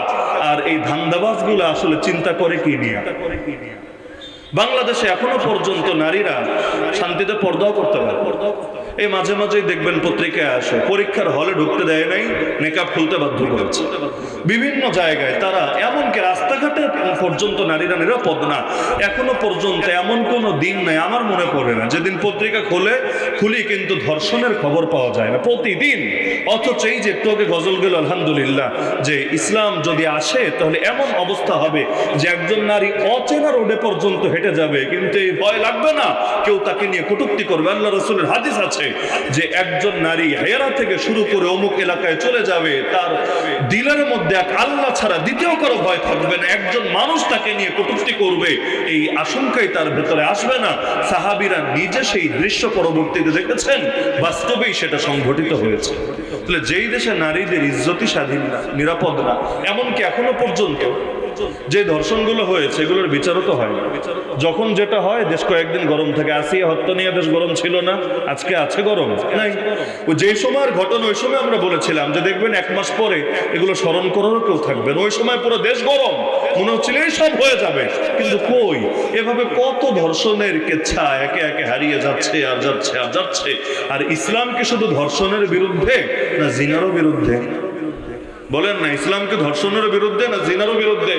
আর এই ধান্দাবাজগুলো আসলে চিন্তা করে কি নিয়ে? বাংলাদেশে এখনো পর্যন্ত নারীরা শান্তিতে পর্দাও করতে পারে। এই মাঝে মাঝেই দেখবেন পত্রিকায় আসে পরীক্ষার হলে ঢুকতে দেয় নাই, নেকাব খুলতে বাধ্য করেছে। বিভিন্ন জায়গায় তারা, এমনকি রাস্তাঘাটে পর্যন্ত নারীরা নিরাপদ না। এখনো পর্যন্ত এমন কোনো দিন নাই, আমার মনে পড়ে না, যেদিন পত্রিকা খুলি কিন্তু ধর্ষণের খবর পাওয়া যায় না প্রতিদিন। অথচ এই যে একটু আগে গজল গেল আলহামদুলিল্লাহ, যে ইসলাম যদি আসে তাহলে এমন অবস্থা হবে যে একজন নারী অচেনা রোডে পর্যন্ত হেঁটে যাবে, কিন্তু এই ভয় লাগবে না কেউ তাকে নিয়ে কটূক্তি করবে। আল্লাহ রাসূলের হাদিস আছে যে একজন নারী হেরা থেকে শুরু করে অমুক এলাকায় চলে যাবে, তার দিলের মধ্যে এক আল্লাহ ছাড়া দ্বিতীয় কারো ভয় থাকবে না, একজন মানুষ তাকে নিয়ে কটূক্তি করবে, এই আশঙ্কাই তার ভেতরে আসবে না। সাহাবীরা নিজে সেই দৃশ্য পরবর্তীতে দেখেছেন, বাস্তবেই সেটা সংঘটিত হয়েছে। তাহলে যেই দেশে নারীদের ইজ্জতই স্বাধীন না, নিরাপদ না, এমনকি এখনো পর্যন্ত যে ধর্ষণগুলো হয়েছে এগুলোর বিচারও তো হয় না। যখন যেটা হয় দেশ কয়েকদিন গরম থাকে। আসিয়া হত্যা নিয়ে দেশ গরম ছিল না, আজকে আছে গরম নাই? যে সময়ের ঘটনা ওই সময় আমরা বলেছিলাম যে দেখবেন এক মাস পরে এগুলো স্মরণ করারও কেউ থাকবেন। ওই সময় পুরো দেশ গরম, মনে হচ্ছিল এই সব হয়ে যাবে, কিন্তু কই? এভাবে কত ধর্ষণের কেচ্ছা একে একে হারিয়ে যাচ্ছে আর যাচ্ছে আর যাচ্ছে। আর ইসলামকে শুধু ধর্ষণের বিরুদ্ধে না জিনারও বিরুদ্ধে? বলেন না, ইসলামকে ধর্ষণের বিরুদ্ধে না জিনারও বিরুদ্ধে?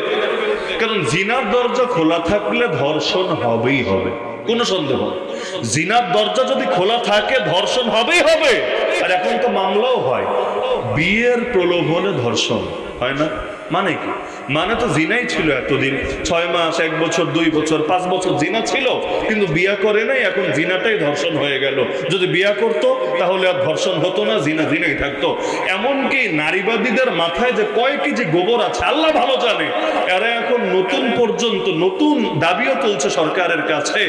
কারণ জিনার দরজা খোলা থাকলে ধর্ষণ হবেই হবে। কোনো সন্দেহ নেই। জিনার দরজা যদি খোলা থাকে ধর্ষণ হবেই হবে। আর এখন তো মামলাও হয়, বিয়ের প্রলোভনে ধর্ষণ হয় না। মানে কি? মানে তো জিনাই ছিল এতদিন, 6 মাস, 1 বছর, 2 বছর, 5 বছর জিনা ছিল, কিন্তু বিয়া করে নাই, এখন জিনাটাই ধর্ষণ হয়ে গেল। যদি বিয়া করতো তাহলে আর ধর্ষণ হতো না, জিনা জিনাই থাকতো। এমনকি নারীবাদীদের মাথায় যে কয় কেজি গোবর আছে আল্লাহ ভালো জানে। এরা এখন নতুন পর্যন্ত নতুন দাবিও তুলছে সরকারের কাছে,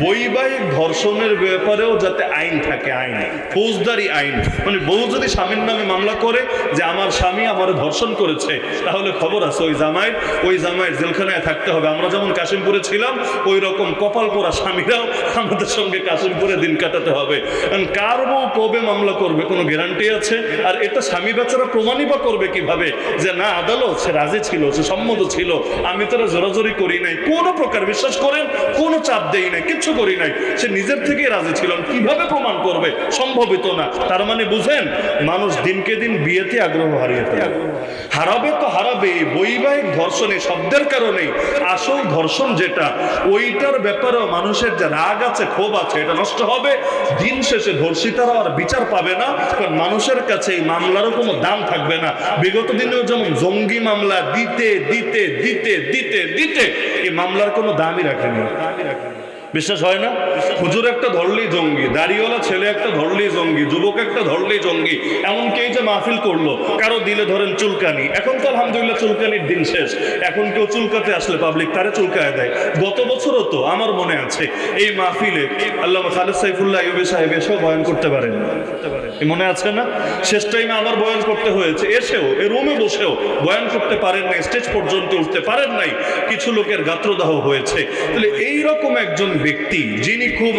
বৈবাহিক ধর্ষণের ব্যাপারেও যাতে আইন থাকে, আইন, ফৌজদারি আইন। মানে বউ যদি স্বামীর নামে মামলা করে যে আমার স্বামী আমার ধর্ষণ করেছে, তাহলে খবর আছে ওই জামাইয়ের জেলখানায় থাকতে হবে। আমরা যেমন কাশিমপুরে ছিলাম, ওই রকম কপাল পোড়া স্বামীরাও আমাদের সঙ্গে কাশিমপুরে দিন কাটাতে হবে। কারণ কার বউ কবে মামলা করবে কোনো গ্যারান্টি আছে? আর এটা স্বামী বেচারা প্রমাণই বা করবে কিভাবে যে না আদালত সে রাজি ছিল, সে সম্মত ছিল, আমি তোরা জোরাজোরি করি নাই, কোনো প্রকার, বিশ্বাস করেন, কোনো চাপ দেই নাই, কিচ্ছু করি নাই, সে নিজের থেকেই রাজি ছিল। কিভাবে প্রমাণ করবে? সম্ভবিত না। তার মানে বুঝেন, মানুষ দিনকে দিন বিয়েতে আগ্রহ হারিয়ে ফেলে। হারাবে তো হারাবে, বৈবাহিক ধর্ষণে শব্দের কারণে আসল ধর্ষণ যেটা, ওইটার ব্যাপারেও মানুষের যে রাগ আছে, ক্ষোভ আছে, এটা নষ্ট হবে। দিন শেষে ধর্ষিতারা আর বিচার পাবে না, কারণ মানুষের কাছে এই মামলারও কোনো দাম থাকবে না। বিগত দিনেও যেমন জঙ্গি মামলা দিতে দিতে দিতে দিতে দিতে এই মামলার কোনো দামই রাখেনি। বিশ্বাস হয় না? হুজুর একটা ধরলেই জঙ্গি, দাড়িওয়ালা ছেলে একটা ধরলেই জঙ্গি, যুবক একটা ধরলেই জঙ্গি। এমনকি এই যে মাহফিল করলো, কারো দিলে ধরেন চুলকানি, এখন তো আলহামদুলিল্লাহ চুলকানির দিন শেষ, এখন কেউ চুলকাতে আসলে পাবলিক তারে চুলকায় দেয়। গত বছরও তো আমার মনে আছে এই মাহফিলে আল্লামা খালেদ সাইফুল্লাহ আইয়ুবী সাহেব এসেও বয়ান করতে পারেন, মনে আছে না? শেষ টাইমে আমার বয়ান করতে হয়েছে, এসেও এই রুমে বসেও বয়ান করতে পারেন নাই, স্টেজ পর্যন্ত উঠতে পারেন নাই, কিছু লোকের গাত্রদাহ হয়েছে। তাহলে এইরকম একজন ব্যক্তি, যিনি খুব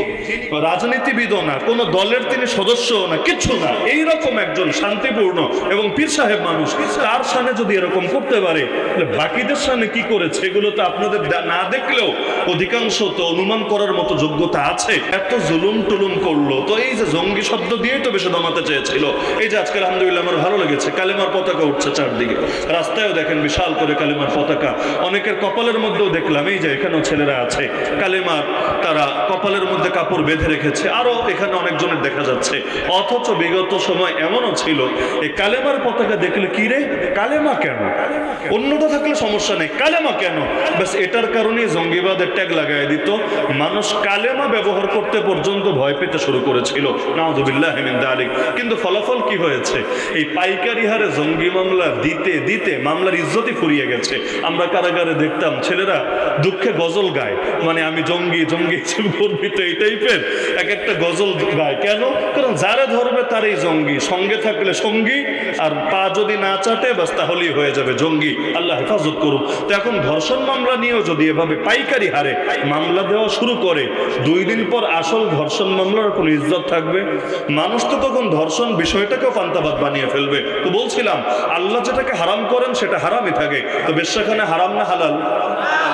রাজনীতিবিদও না, কোন দলের তিনি সদস্যও না, কিচ্ছু না, এইরকম একজন শান্তিপূর্ণ এবং পীর সাহেব মানুষ, তার সামনে যদি এরকম করতে পারে, তাহলে বাকিদের সামনে কি করেছে এগুলো তো আপনাদের না দেখলেও অধিকাংশ তো অনুমান করার মতো যোগ্যতা আছে। এত জুলুম টুলুম করলো, তো এই যে জঙ্গি শব্দ দিয়েই তো বেশি দমাতে চেয়েছিল। এই যে আজকে আলহামদুলিল্লাহ আমার ভালো লেগেছে, কালেমার পতাকা উঠছে চারদিকে, রাস্তায়ও দেখেন বিশাল করে কালেমার পতাকা, অনেকের কপালের মধ্যেও দেখলাম, এই যে এখানেও ছেলেরা আছে কালেমার, তারা কপালের মধ্যে কাপড় বেঁধে রেখেছে, আরো এখানে অনেকজনের দেখা যাচ্ছে। অথচ বিগত সময় এমনও ছিল এই কালেমার পতাকা দেখলে কি রে কালেমা কেন, অন্যটা থাকলে সমস্যা নেই, কালেমা কেন, ব্যাস এটার কারণেই জঙ্গিবাদের ট্যাগ লাগাই দিত। মানুষ কালেমা ব্যবহার করতে পর্যন্ত ভয় পেতে শুরু করেছিল, নাউযুবিল্লাহ মিন যালিক। কিন্তু ফলাফল কি হয়েছে? এই পাইকারি হারে জঙ্গি মামলা দিতে দিতে মামলার ইজ্জতই ফুরিয়ে গেছে। আমরা কারাগারে দেখতাম ছেলেরা দুঃখে গজল গায়, মানে আমি জঙ্গি জঙ্গি গর্বিত, এই টাইপের এক একটা গজল গায়। কেন? কারণ যারা ধরবে তারই জঙ্গি, সঙ্গে থাকলে সঙ্গী, আর পা যদি না চাটে বাস তাহলেই হয়ে যাবে জঙ্গি। আল্লাহ হেফাজত করুক। তো এখন ধর্ষণ মামলা নিয়েও যদি এভাবে পাইকারি হারে মামলা দেওয়া শুরু করে, 2 দিন পর আসল ধর্ষণ মামলার কোনো ইজ্জত থাকবে? মানুষ তো তখন ধর্ষণ বিষয়টাকেও পান্তাবাদ বানিয়ে ফেলবে। তো বলছিলাম আল্লাহ যেটাকে হারাম করেন সেটা হারামই থাকে। তো বেশ্যাখানে হারাম না হালাল?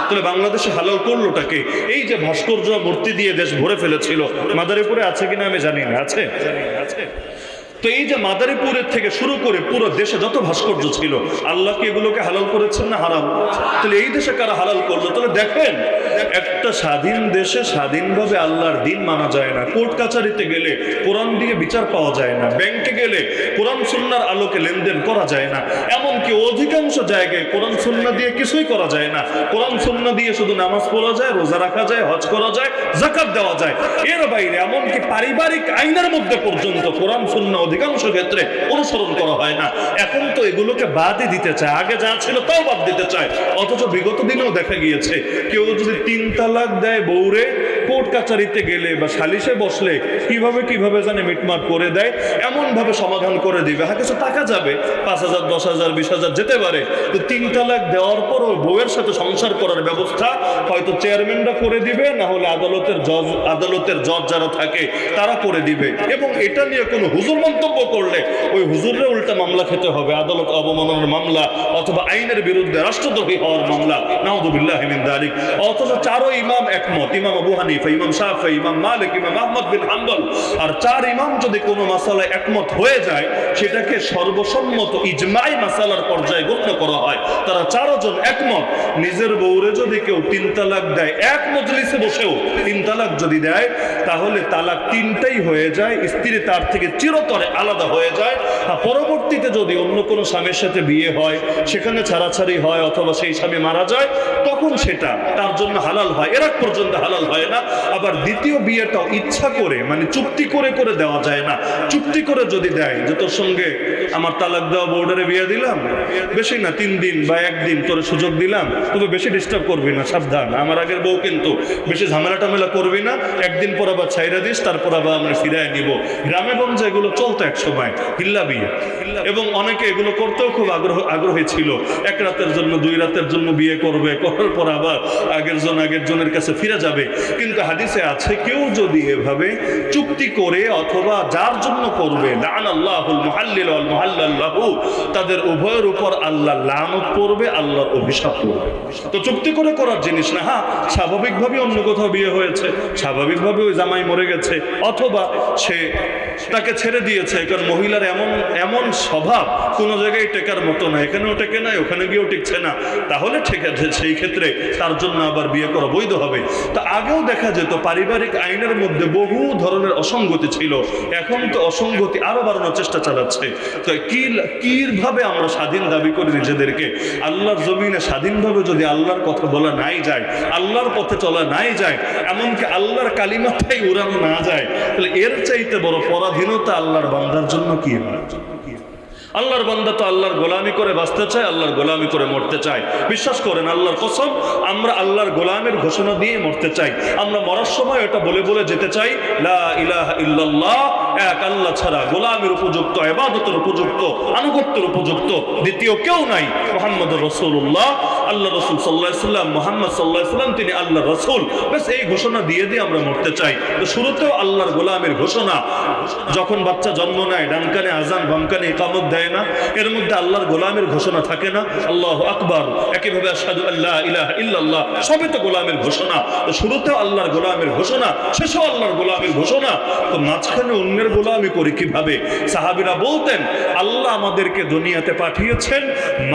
তাহলে বাংলাদেশে হালাল করলোটাকে? এই যে ভাস্কর্য মূর্তি দিয়ে দেশ ভরে ফেলেছিল, মাদারীপুরে আছে কিনা আমি জানি না, আছে? তো এই যে মাদারীপুরের থেকে শুরু করে পুরো দেশে যত ভাস্কর্য ছিল, আল্লাহ কি এগুলোকে হালাল করেছেন না হারাম? তাহলে এই দেশে কারা হালাল করলো? তাহলে দেখেন, একটা স্বাধীন দেশে স্বাধীনভাবে আল্লাহর দিন মানা যায় না। কোর্ট কাছারিতে গেলে কোরআন দিয়ে বিচার পাওয়া যায় না, ব্যাংকে গেলে কোরআন সুন্নাহর আলোকে লেনদেন করা যায় না, এমনকি অধিকাংশ জায়গায় কোরআন সুন্নাহ দিয়ে কিছুই করা যায় না। কোরআন সুন্নাহ দিয়ে শুধু নামাজ পড়া যায়, রোজা রাখা যায়, হজ করা যায়, যাকাত দেওয়া যায়, এর বাইরে এমনকি পারিবারিক আইনের মধ্যে পর্যন্ত কোরআন সুন্নাহ অধিকাংশ ক্ষেত্রে অনুসরণ করা হয় না। এখন তো এগুলোকে বাদই দিতে চায়, আগে যা ছিল তাও বাদ দিতে চায়। অথচ বিগত দিনেও দেখা গিয়েছে কেউ যদি 3 তালাক দেয় বউরে, কোর্ট কাচারিতে গেলে বা সালিশে বসলে কিভাবে জানে মিটমাট করে দেয়, এমন ভাবে সমাধান করে দিবে, হ্যাঁ কিছু টাকা যাবে, 5,000 10,000 20,000 যেতে পারে। তো 3 তালাক দেওয়ার পরও বউয়ের সাথে সংসার করার ব্যবস্থা হয়তো চেয়ারম্যানরা করে দিবে, না হলে আদালতের জজ যারা থাকে তারা করে দিবে। এবং এটা নিয়ে কোনো হুজুর মন্তব্য করলে ওই হুজুরের উল্টা মামলা খেতে হবে, আদালত অবমাননার মামলা অথবা আইনের বিরুদ্ধে রাষ্ট্রদ্রোহী হওয়ার মামলা, নাউযুবিল্লাহি মিন যালিক। অথচ 4 ইমাম একমত, ইমাম আবু হানিফা, হানিফা, ইমাম শাফি, ইমাম মালিক, ইমাম আহমদ বিন হাম্বল, আর 4 ইমাম যদি কোনো মাসালায় একমত হয়ে যায় সেটাকে সর্বসম্মত ইজমাই মাসালার পর্যায়ে গণ্য করা হয়। তারা 4 জন একমত, নিজের বউরে যদি কেউ 3 তালাক দেয়, এক মজলিসে বসেও 3 তালাক যদি দেয়, তাহলে তালাক 3টাই হয়ে যায়, স্ত্রী তার থেকে চিরতরে আলাদা হয়ে যায়। আর পরবর্তীতে যদি অন্য কোনো স্বামীর সাথে বিয়ে হয়, সেখানে ছাড়াছাড়ি হয় অথবা সেই স্বামী মারা যায়, তখন সেটা তার জন্য হালাল হয়, এর আগ পর্যন্ত হালাল হয় না। আবার দ্বিতীয় বিয়েটাও ইচ্ছা করে, মানে চুক্তি করে করে দেওয়া যায় না। চুক্তি করে যদি দেয় যে তোর সঙ্গে আমার তালাক দেওয়া বোর্ডারে বিয়ে দিলাম, বেশি না 3 দিন বা 1 দিন তোর সুযোগ দিলাম, তবে বেশি ডিস্টার্ব করবি না, সাবধান, আমার আগের বউ কিন্তু, বেশি ঝামেলা টামেলা করবি না, 1 দিন পর আবার ছাইরা দিস, তারপর আবার আমরা ফিরায় নিব। গ্রামে গঞ্জে এগুলো চলতো এক সময়, হিল্লা বিয়ে, এবং অনেকে এগুলো করতেও খুব আগ্রহী ছিল। 1 রাতের জন্য 2 রাতের জন্য বিয়ে করবে, করার পর আবার আগের জনের কাছে ফিরে যাবে। কিন্তু হাদিসে আছে কেউ যদি এভাবে চুক্তি করে অথবা যার জন্য করবে, লাআনাল্লাহুল মুহাল্লিল ওয়াল মুহাল্লাল লাহু, তাদের উভয়ের উপর আল্লাহ লানত পড়বে, আল্লাহর অভিশাপ পড়বে। তো চুক্তি করে করার জিনিস না। হ্যাঁ, স্বাভাবিকভাবে অন্য কোথাও বিয়ে হয়েছে, স্বাভাবিকভাবে ওই জামাই মরে গেছে, অথবা সে তাকে ছেড়ে দিয়েছে, কারণ মহিলার এমন স্বভাব কোনো জায়গায় টেকার মতো না, এখানেও টেকে নাই, ওখানে গিয়েও টিকছে না, তাহলে ঠিক আছে, সেই ক্ষেত্রে তার জন্য আবার বিয়ে করা বৈধ হবে। তো আগেও দেখা যেত পারিবারিক আইনের মধ্যে বহু ধরনের অসঙ্গতি ছিল, এখন তো অসঙ্গতি আরো বাড়ানোর চেষ্টা চালাচ্ছে। তো কিভাবে আমরা স্বাধীন দাবি করি নিজেদেরকে? আল্লাহর জমিনে স্বাধীনভাবে যদি আল্লাহর কথা বলা নাই যায়, আল্লাহর পথে চলা নাই যায়, এমনকি আল্লাহর কালিমাটাই উড়ানো না যায়, তাহলে এর চাইতে বড় পরাধীনতা আল্লাহর বান্দার জন্য কি হয়? আল্লাহর বান্দা তো আল্লাহর গোলামি করে বাঁচতে চায়, আল্লাহর গোলামি করে মরতে চায়। বিশ্বাস করেন, আল্লাহর কসম, আমরা আল্লাহর গোলামের ঘোষণা দিয়ে মরতে চাই। আমরা মরার সময় এটা বলে বলে যেতে চাই, লা ইলাহা ইল্লাল্লাহ, এক আল্লাহ ছাড়া গোলামের উপযুক্ত, ইবাদতের উপযুক্ত, আনুগত্যের উপযুক্ত দ্বিতীয় কেউ নাই, মুহাম্মদুর রাসূলুল্লাহ। আল্লাহ রাসূল সাল্লাল্লাহু আলাইহি ওয়াসাল্লাম, মুহাম্মদ সাল্লাল্লাহু আলাইহি ওয়াসাল্লাম, তিনি আল্লাহর রাসূল। বাস এই ঘোষণা দিয়ে দিয়ে আমরা মরতে চাই। তো শুরুতেও আল্লাহর গোলামের ঘোষণা, যখন বাচ্চা জন্ম নেয় ডান কানে আযান বাম কানে ইকামত দেয় না, এর মধ্যে আল্লাহর গোলামের ঘোষণা থাকে না? আল্লাহু আকবার, একইভাবে আশহাদু আল্লা ইলাহা ইল্লাল্লাহ, সবই তো গোলামের ঘোষণা। তো শুরুতেও আল্লাহর গোলামের ঘোষণা, শেষেও আল্লাহর গোলামের ঘোষণা, তো মাঝখানে অন্যের গোলামি করি কিভাবে? সাহাবীরা বলতেন, আল্লাহ আমাদেরকে দুনিয়াতে পাঠিয়েছেন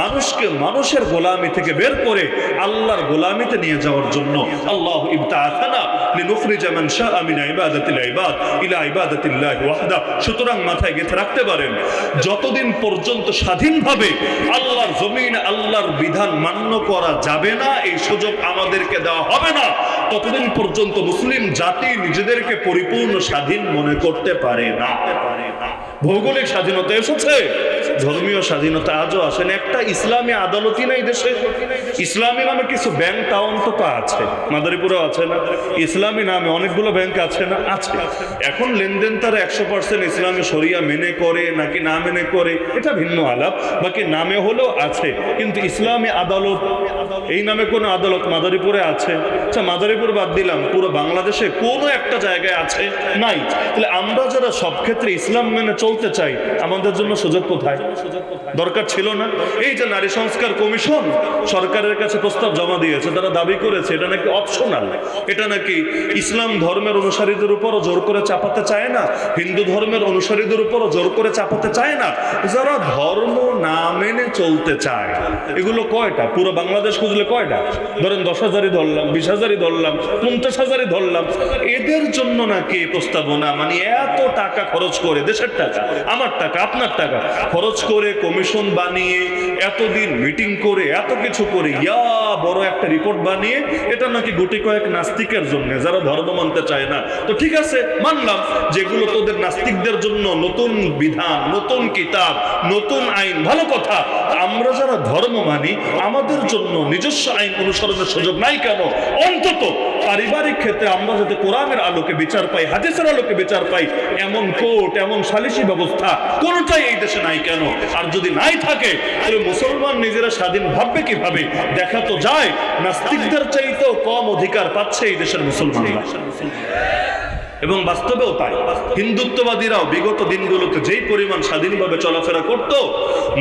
মানুষকে মানুষের গোলামি থেকে বের করে আল্লাহর গোলামিতে নিয়ে যাওয়ার জন্য। আল্লাহু ইবতাআসানা লিনুখরিজা মান শাআ মিন ইবাদাতিল ইবাদ ইলা ইবাদাতিল্লাহি ওয়াহদা। সুতরাং মাথায় গেঁথে রাখতে পারেন, যতদিন পর্যন্ত স্বাধীনভাবে আল্লাহর জমিনে আল্লাহর বিধান মান্য করা যাবে না, এই সুযোগ আমাদেরকে দেওয়া হবে না, ততদিন পর্যন্ত মুসলিম জাতি নিজেদেরকে পরিপূর্ণ স্বাধীন মনে করতে পারে না। ভৌগোলিক স্বাধীনতা এসেছে, ধর্মীয় স্বাধীনতা আজও আসেনি। একটা ইসলামী আদালতই নাই দেশে। ইসলামী নামে কিছু ব্যাংক তাও অন্তত আছে, মাদারীপুরেও আছে না? ইসলামী নামে অনেকগুলো ব্যাংক আছে না? আছে। এখন লেনদেন তারা 100% ইসলামী শরিয়া মেনে করে নাকি না মেনে করে, এটা ভিন্ন আলাপ। বাকি নামে হলেও আছে, কিন্তু ইসলামী আদালত এই নামে কোনো আদালত মাদারীপুরে আছে? আচ্ছা, মাদারীপুর বাদ দিলাম, পুরো বাংলাদেশে কোনো একটা জায়গায় আছে? নাই। তাহলে আমরা যারা সব ক্ষেত্রে ইসলাম মেনে চলতে চাই, আমাদের জন্য সুযোগ কোথায়? দরকার ছিল না? এই যে নারী সংস্কার কমিশন সরকারের কাছে প্রস্তাব জমা দিয়েছে, তারা দাবি করেছে এটা নাকি অপশনাল, এটা নাকি ইসলাম ধর্মের অনুসারীদের উপরও জোর করে চাপাতে চায় না, হিন্দু ধর্মের অনুসারীদের উপরও জোর করে চাপাতে চায় না। যারা ধর্ম না মেনে চলতে চায়, এগুলো কয়টা? পুরো বাংলাদেশ খুঁজলে কয়টা? ধরেন 10,000-ই ধরলাম, 20,000-ই ধরলাম, 50,000-ই ধরলাম। এদের জন্য নাকি প্রস্তাবনা, মানে এত টাকা খরচ করে, দেশের টাকা, আমার টাকা, আপনার টাকা খরচ করে কমিশন বানিয়ে, এতদিন মিটিং করে, এত কিছু করে, বড় একটা রিপোর্ট বানিয়ে, এটা নাকি গুটি কয়েক নাস্তিকের জন্য, যারা ধর্ম মানতে চায় না। তো ঠিক আছে, মানলাম যেগুলো তোদের নাস্তিকদের জন্য নতুন বিধান, নতুন কিতাব, নতুন আইন, ভালো কথা। আমরা যারা ধর্ম মানি, আমাদের জন্য নিজস্ব আইন অনুসরণের সুযোগ নাই কেন? অন্তত পারিবারিক ক্ষেত্রে আমরা যাতে কোরআনের আলোকে বিচার পাই, হাদিসের আলোকে বিচার পাই, এমন কোর্ট, এমন সালিসি ব্যবস্থা কোনটাই এই দেশে নাই কেন? আর যদি নাই থাকে, তাহলে মুসলমান নিজেরা স্বাধীন ভাববে কিভাবে? দেখা তো যায় নাস্তিকদের চাইতেও কম অধিকার পাচ্ছে এই দেশের মুসলমানরা। এবং বাস্তবেও তাই। হিন্দুত্ববাদীরাও বিগত দিনগুলোতে যেই পরিমাণ স্বাধীনভাবে চলাফেরা করত,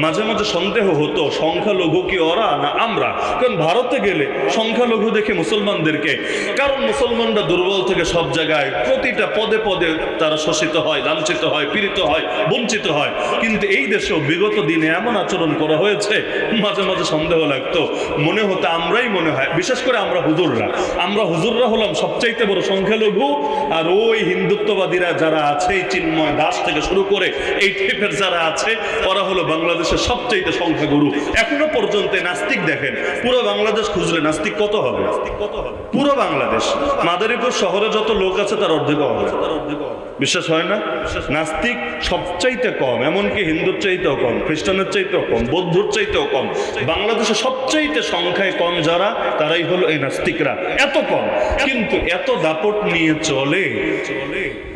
মাঝে মাঝে সন্দেহ হতো সংখ্যালঘু কি ওরা না আমরা। কারণ ভারতে গেলে সংখ্যালঘু দেখে মুসলমানদেরকে, কারণ মুসলমানরা দুর্বল থেকে সব জায়গায় প্রতিটা পদে পদে তারা শোষিত হয়, লাঞ্ছিত হয়, পীড়িত হয়, বঞ্চিত হয়। কিন্তু এই দেশেও বিগত দিনে এমন আচরণ করা হয়েছে, মাঝে মাঝে সন্দেহ লাগতো, মনে হতো আমরাই মনে হয়, বিশেষ করে আমরা হুজুররা হলাম সবচাইতে বড় সংখ্যালঘু। আর ওই হিন্দুত্ববাদীরা যারা আছে, চিন্ময় দাস থেকে শুরু করে এই টাইপের যারা আছে, ওরা হলো বাংলাদেশের সবচাইতে সংখ্যাগুরু। এখনো পর্যন্ত নাস্তিক দেখেন, পুরো বাংলাদেশ খুঁজলে নাস্তিক কত হবে? পুরো বাংলাদেশ, মাদারীপুর শহরে যত লোক আছে তার অর্ধেক হবে। বিশ্বাস হয় না? নাস্তিক সবচাইতে কম, এমনকি হিন্দুর চাইতেও কম, খ্রিস্টানের চাইতেও কম, বৌদ্ধর চাইতেও কম। বাংলাদেশে সবচাইতে সংখ্যায় কম যারা, তারাই হলো এই নাস্তিকরা। এত কম, কিন্তু এত দাপট নিয়ে চলে,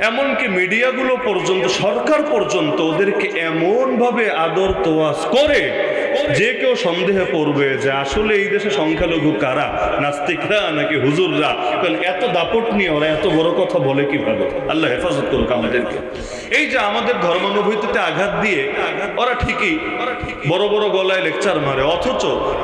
এমনকি মিডিয়াগুলো পর্যন্ত, সরকার পর্যন্ত ওদেরকে এমন ভাবে আদর তোয়াজ করে যে কেউ সন্দেহে পড়বে যে আসলে এই দেশে সংখ্যালঘু কারা, নাস্তিকরা নাকি হুজুররা। কারণ এত দাপট নিয়ে ওরা এত বড় কথা বলে কিভাবে? আল্লাহ হেফাজত করুক আমাদেরকে। এই যে আমাদের ধর্মানুভূতিতে আঘাত দিয়ে ওরা ঠিকই বড় বড় গলায় লেকচার মারে, অথচ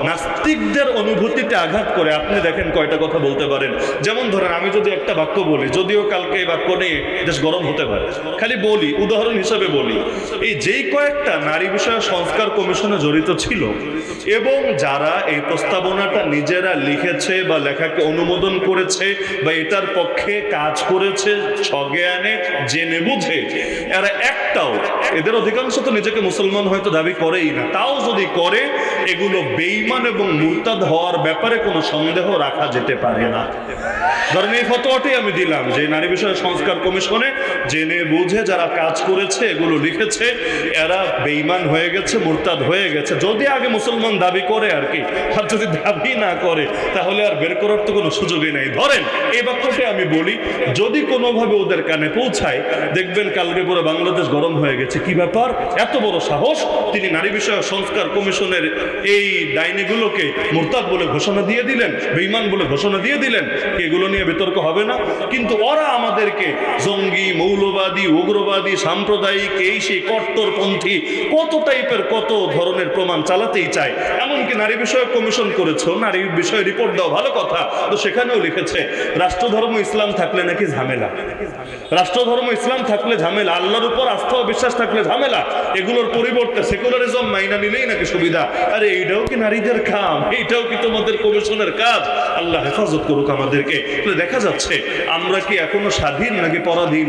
নাস্তিকদের অনুভূতিতে আঘাত করে। আপনি দেখেন কয়টা কথা বলতে পারেন। যেমন ধরেন, আমি যদি একটা বাক্য বলি, যদিও কালকে এই বাক্য নিয়ে দেশ গরম হতে পারে, খালি বলি, উদাহরণ হিসাবে বলি, এই যেই কয়েকটা নারী বিষয়ক সংস্কার কমিশনে জড়িত ছিল এবং যারা এই প্রস্তাবনাটা নিজেরা লিখেছে বা লেখাকে অনুমোদন করেছে বা এটার পক্ষে কাজ করেছে সজ্ঞানে জেনে বুঝে, এরা একটাও, এদের অধিকাংশ তো নিজেকে মুসলমান হয়তো দাবি করেই না, তাও যদি করে, এগুলো বেঈমান এবং মুরতাদ হওয়ার ব্যাপারে কোনো সন্দেহ রাখা যেতে পারে না। ধরেন এই ফতোয়াটি আমি দিলাম যে নারী বিষয়ক সংস্কার কমিশনে জেনে বুঝে যারা কাজ করেছে, এগুলো লিখেছে, এরা বেঈমান হয়ে গেছে, মুরতাদ হয়ে গেছে। যদি আগে মুসলমান দাবি করে আর কি, আর যদি দাবি না করে তাহলে আর বের করার তো কোনো সুযোগই নাই। ধরেন এই বাক্যটি আমি বলি, যদি কোনোভাবে ওদের কানে পৌঁছায়, দেখবেন কালকে পুরো বাংলাদেশ গরম হয়ে গেছে। কি ব্যাপার? এত বড় সাহস, তিনি নারী বিষয়ক সংস্কার কমিশনের এই ডাইনিগুলোকে মুরতাদ বলে ঘোষণা দিয়ে দিলেন, বেঈমান বলে ঘোষণা দিয়ে দিলেন। এগুলো নিয়ে বিতর্ক হবে না? কিন্তু ওরা আমাদেরকে জঙ্গি, মৌলবাদী, উগ্রবাদী, সাম্প্রদায়িক, এই সেই কট্টরপন্থী কত টাইপের কত ধরনের প্রমাণ চালাতেই চায়। এমনকি নারী বিষয়ক কমিশন করেছে, নারী বিষয়ে রিপোর্ট দাও, ভালো কথা, তো সেখানেও লিখেছে রাষ্ট্রধর্ম ইসলাম থাকলে নাকি ঝামেলা, রাষ্ট্রধর্ম ইসলাম থাকলে ঝামেলা, আল্লাহর উপর আস্থা ও বিশ্বাস থাকলে ঝামেলা, এগুলোর পরিবর্তে সেকুলারিজম মাইনা নিলেই নাকি সুবিধা। আরে এইটাও কি নারীদের কাম? এইটাও কি তোমাদের কমিশনের কাজ? আল্লাহ হেফাজত করুক আমাদেরকে। দেখা যাচ্ছে আমরা কি এখনো স্বাধীন নাকি পরাধীন?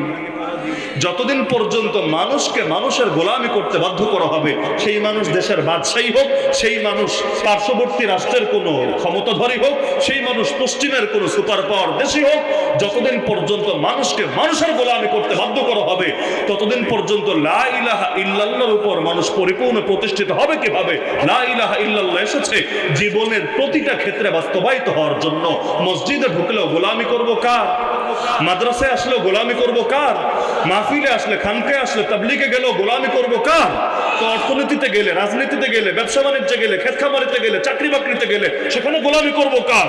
যতদিন পর্যন্ত মানুষকে মানুষের গোলামি করতে বাধ্য করা হবে, সেই মানুষ দেশের বাদশাহী হোক, সেই মানুষ পার্শ্ববর্তী রাষ্ট্রের কোনো ক্ষমতাধরী হোক, সেই মানুষ পশ্চিমের কোনো সুপার পাওয়ার দেশই হোক, যতদিন পর্যন্ত মানুষকে মানুষের গোলামি করতে বাধ্য করা হবে, ততদিন পর্যন্ত লা ইলাহা ইল্লাল্লাহর উপর মানুষ পরিপূর্ণ প্রতিষ্ঠিত হবে। কিভাবে? লা ইলাহা ইল্লাল্লাহ এসেছে জীবনের প্রতিটা ক্ষেত্রে বাস্তবায়িত হওয়ার জন্য। মসজিদে ঢুকলেও গোলামি করব কার? মাদ্রাসায় আসলেও গোলামি করব কার? মাহফিলে আসলে, খানকায় আসলে, তাবলিগে গেলেও গোলামি করব কার? তো অর্থনীতিতে গেলে, রাজনীতিতে গেলে, ব্যবসা বাণিজ্যে গেলে, ক্ষেত খামারিতে গেলে, চাকরি বাকরিতে গেলে, সেখানে গোলামি করব কার?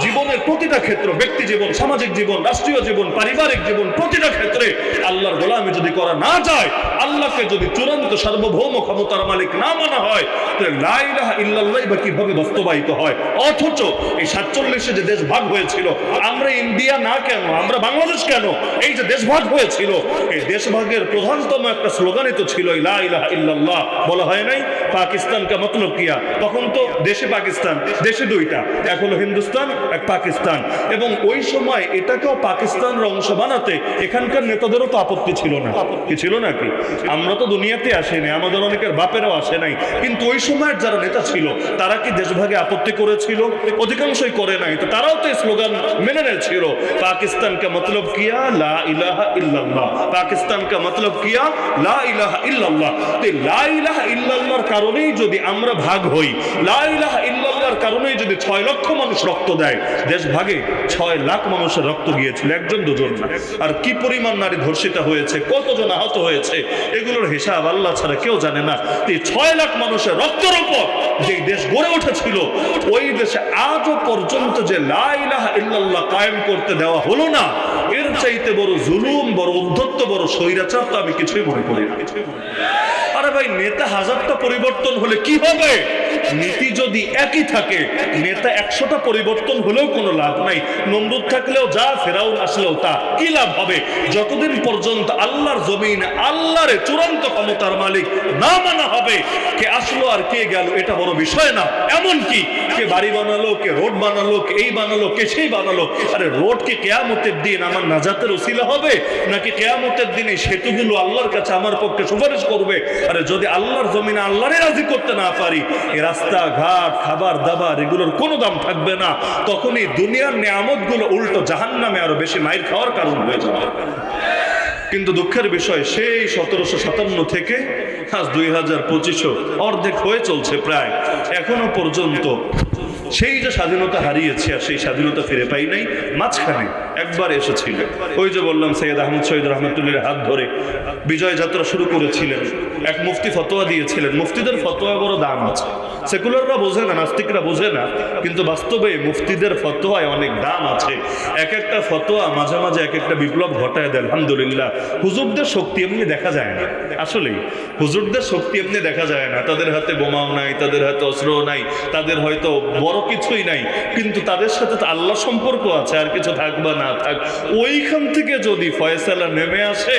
জীবনের প্রতিটা ক্ষেত্র, ব্যক্তি জীবন, সামাজিক জীবন, রাষ্ট্রীয় জীবন, পারিবারিক জীবন, প্রতিটা ক্ষেত্রে আল্লাহর গোলামি যদি করা না যায়, আল্লাহকে যদি চূড়ান্ত সার্বভৌম ক্ষমতার মালিক না মানা হয়, তাহলে লা ইলাহা ইল্লাল্লাহ বা কিভাবে বাস্তবায়িত হয়? অথচ এই 47-এ যে দেশ ভাগ হয়েছিল, আমরা ইন্ডিয়া না কেন, আমরা বাংলাদেশ কেন? এই যে দেশ ভাগ হয়েছিল, এই দেশ ভাগের প্রধানতম একটা স্লোগানই তো ছিল লা ইলাহা ইল্লাল্লাহ। বলা হয় নাই পাকিস্তান কা মতলব কিয়া? তখন তো দেশে পাকিস্তান, দেশে দুইটা, এক হলো হিন্দুস্তান, এক পাকিস্তান। এবং ওই সময় এটাকেও পাকিস্তানের অংশ বানাতে এখানকার নেতাদেরও তো আপত্তি ছিল না। কি ছিল নাকি? আমরা তো দুনিয়াতে আসিনি, আমাদের অনেকের বাপেরও আসে নাই, কিন্তু ওই সময়ের যারা নেতা ছিল তারা কি দেশভাগে আপত্তি করেছিল? অধিকাংশই করে নাই। তো তারাও তো এই স্লোগান মেনে নিয়েছিল, পাকিস্তান কা মতলব কিয়া লা ইলাহা ইল্লাল্লাহ, পাকিস্তান কা মতলব কিয়া লা ইলাহা ইল্লাল্লাহ। তো লা ইলাহা ইল্লাল্লাহর কারণেই যদি আমরা ভাগ হই, লা ইলাহা ইল্লাল্লাহর কারণেই যদি 6 লক্ষ মানুষ রক্ত দেয়, দেশ ভাগে 6 লাখ মানুষের রক্ত গিয়েছিল, একজন দুজন না। আর কি পরিমাণ নারী ধর্ষিতা হয়েছে, কতজন আহত হয়েছে, এগুলোর হিসাব আল্লাহ ছাড়া কেউ জানে না। 6 লাখ মানুষের রক্তের উপর যে দেশ গড়ে উঠেছিল, ওই দেশে আজও পর্যন্ত যে লা ইলাহা ইল্লাল্লাহ কায়েম করতে দেওয়া হলো না, এর চাইতে বড় জুলুম, বড় উদ্ধত্ত, বড় স্বৈরাচার তো আমি কিছুই মনে করি না। আরে ভাই, নেতা হাজারটা পরিবর্তন হলে কি হবে? নীতি যদি একই থাকে, নেতা 100টা পরিবর্তন হলেও কোনো লাভ নাই। নমরুদ থাকলেও যা, ফেরাউন আসলেও তা, কি লাভ হবে? যতদিন পর্যন্ত আল্লাহর জমিন, আল্লাহর চূড়ান্ত ক্ষমতার মালিক না মানা হবে, কে আসলো আর কে গেল এটা বড় বিষয় না। এমন কি কে বাড়ি বানালো, কে রোড বানালো, কে এই বানালো, কে সেই বানালো, আরে রোড কি কিয়ামতের দিন আমার নাজাতের উসিলা হবে, নাকি কিয়ামতের দিনে সেতুগুলো আল্লাহর কাছে আমার পক্ষে সুপারিশ করবে? আরে যদি আল্লাহর জমিনে আল্লাহরে রাজি করতে না পারি, এই রাস্তাঘাট, খাবার দাবার, এগুলোর কোনো দাম থাকবে না। তখনই দুনিয়ার নিয়ামতগুলো উল্টো জাহান্নামে আরো বেশি মাইর খাওয়ার কারণ হয়ে যাবে। কিন্তু দুঃখের বিষয়, সেই 1757 থেকে আজ 2025 অর্ধেক হয়ে চলছে প্রায়, এখনো পর্যন্ত সেই যে স্বাধীনতা হারিয়েছে আর সেই স্বাধীনতা ফিরে পাই নাই। মাঝখানে একবার এসেছিল, ওই যে বললাম সৈয়দ আহমদ শহীদ রহমতুল্লাহর হাত ধরে বিজয় যাত্রা শুরু করেছিলেন। এক মুফতি ফতোয়া দিয়েছিলেন। মুফতিদের ফতোয়া বড় দাম আছে, সেকুলাররা বোঝে না, নাস্তিকরা বোঝে না, কিন্তু বাস্তবে মুফতিদের ফতোয়ায় অনেক দাম আছে। এক একটা ফতোয়া মাঝে মাঝে এক একটা বিপ্লব ঘটায় দেয়। আলহামদুলিল্লাহ, হুজুরদের শক্তি এমনি দেখা যায় না। আসলেই হুজুরদের শক্তি এমনি দেখা যায় না। তাদের হাতে বোমাও নাই, তাদের হাতে অস্ত্রও নাই, তাদের হয়তো বড় কিছুই নাই, কিন্তু তাদের সাথে তো আল্লাহ সম্পর্ক আছে। আর কিছু থাক বা না থাক, ওইখান থেকে যদি ফয়সালা নেমে আসে,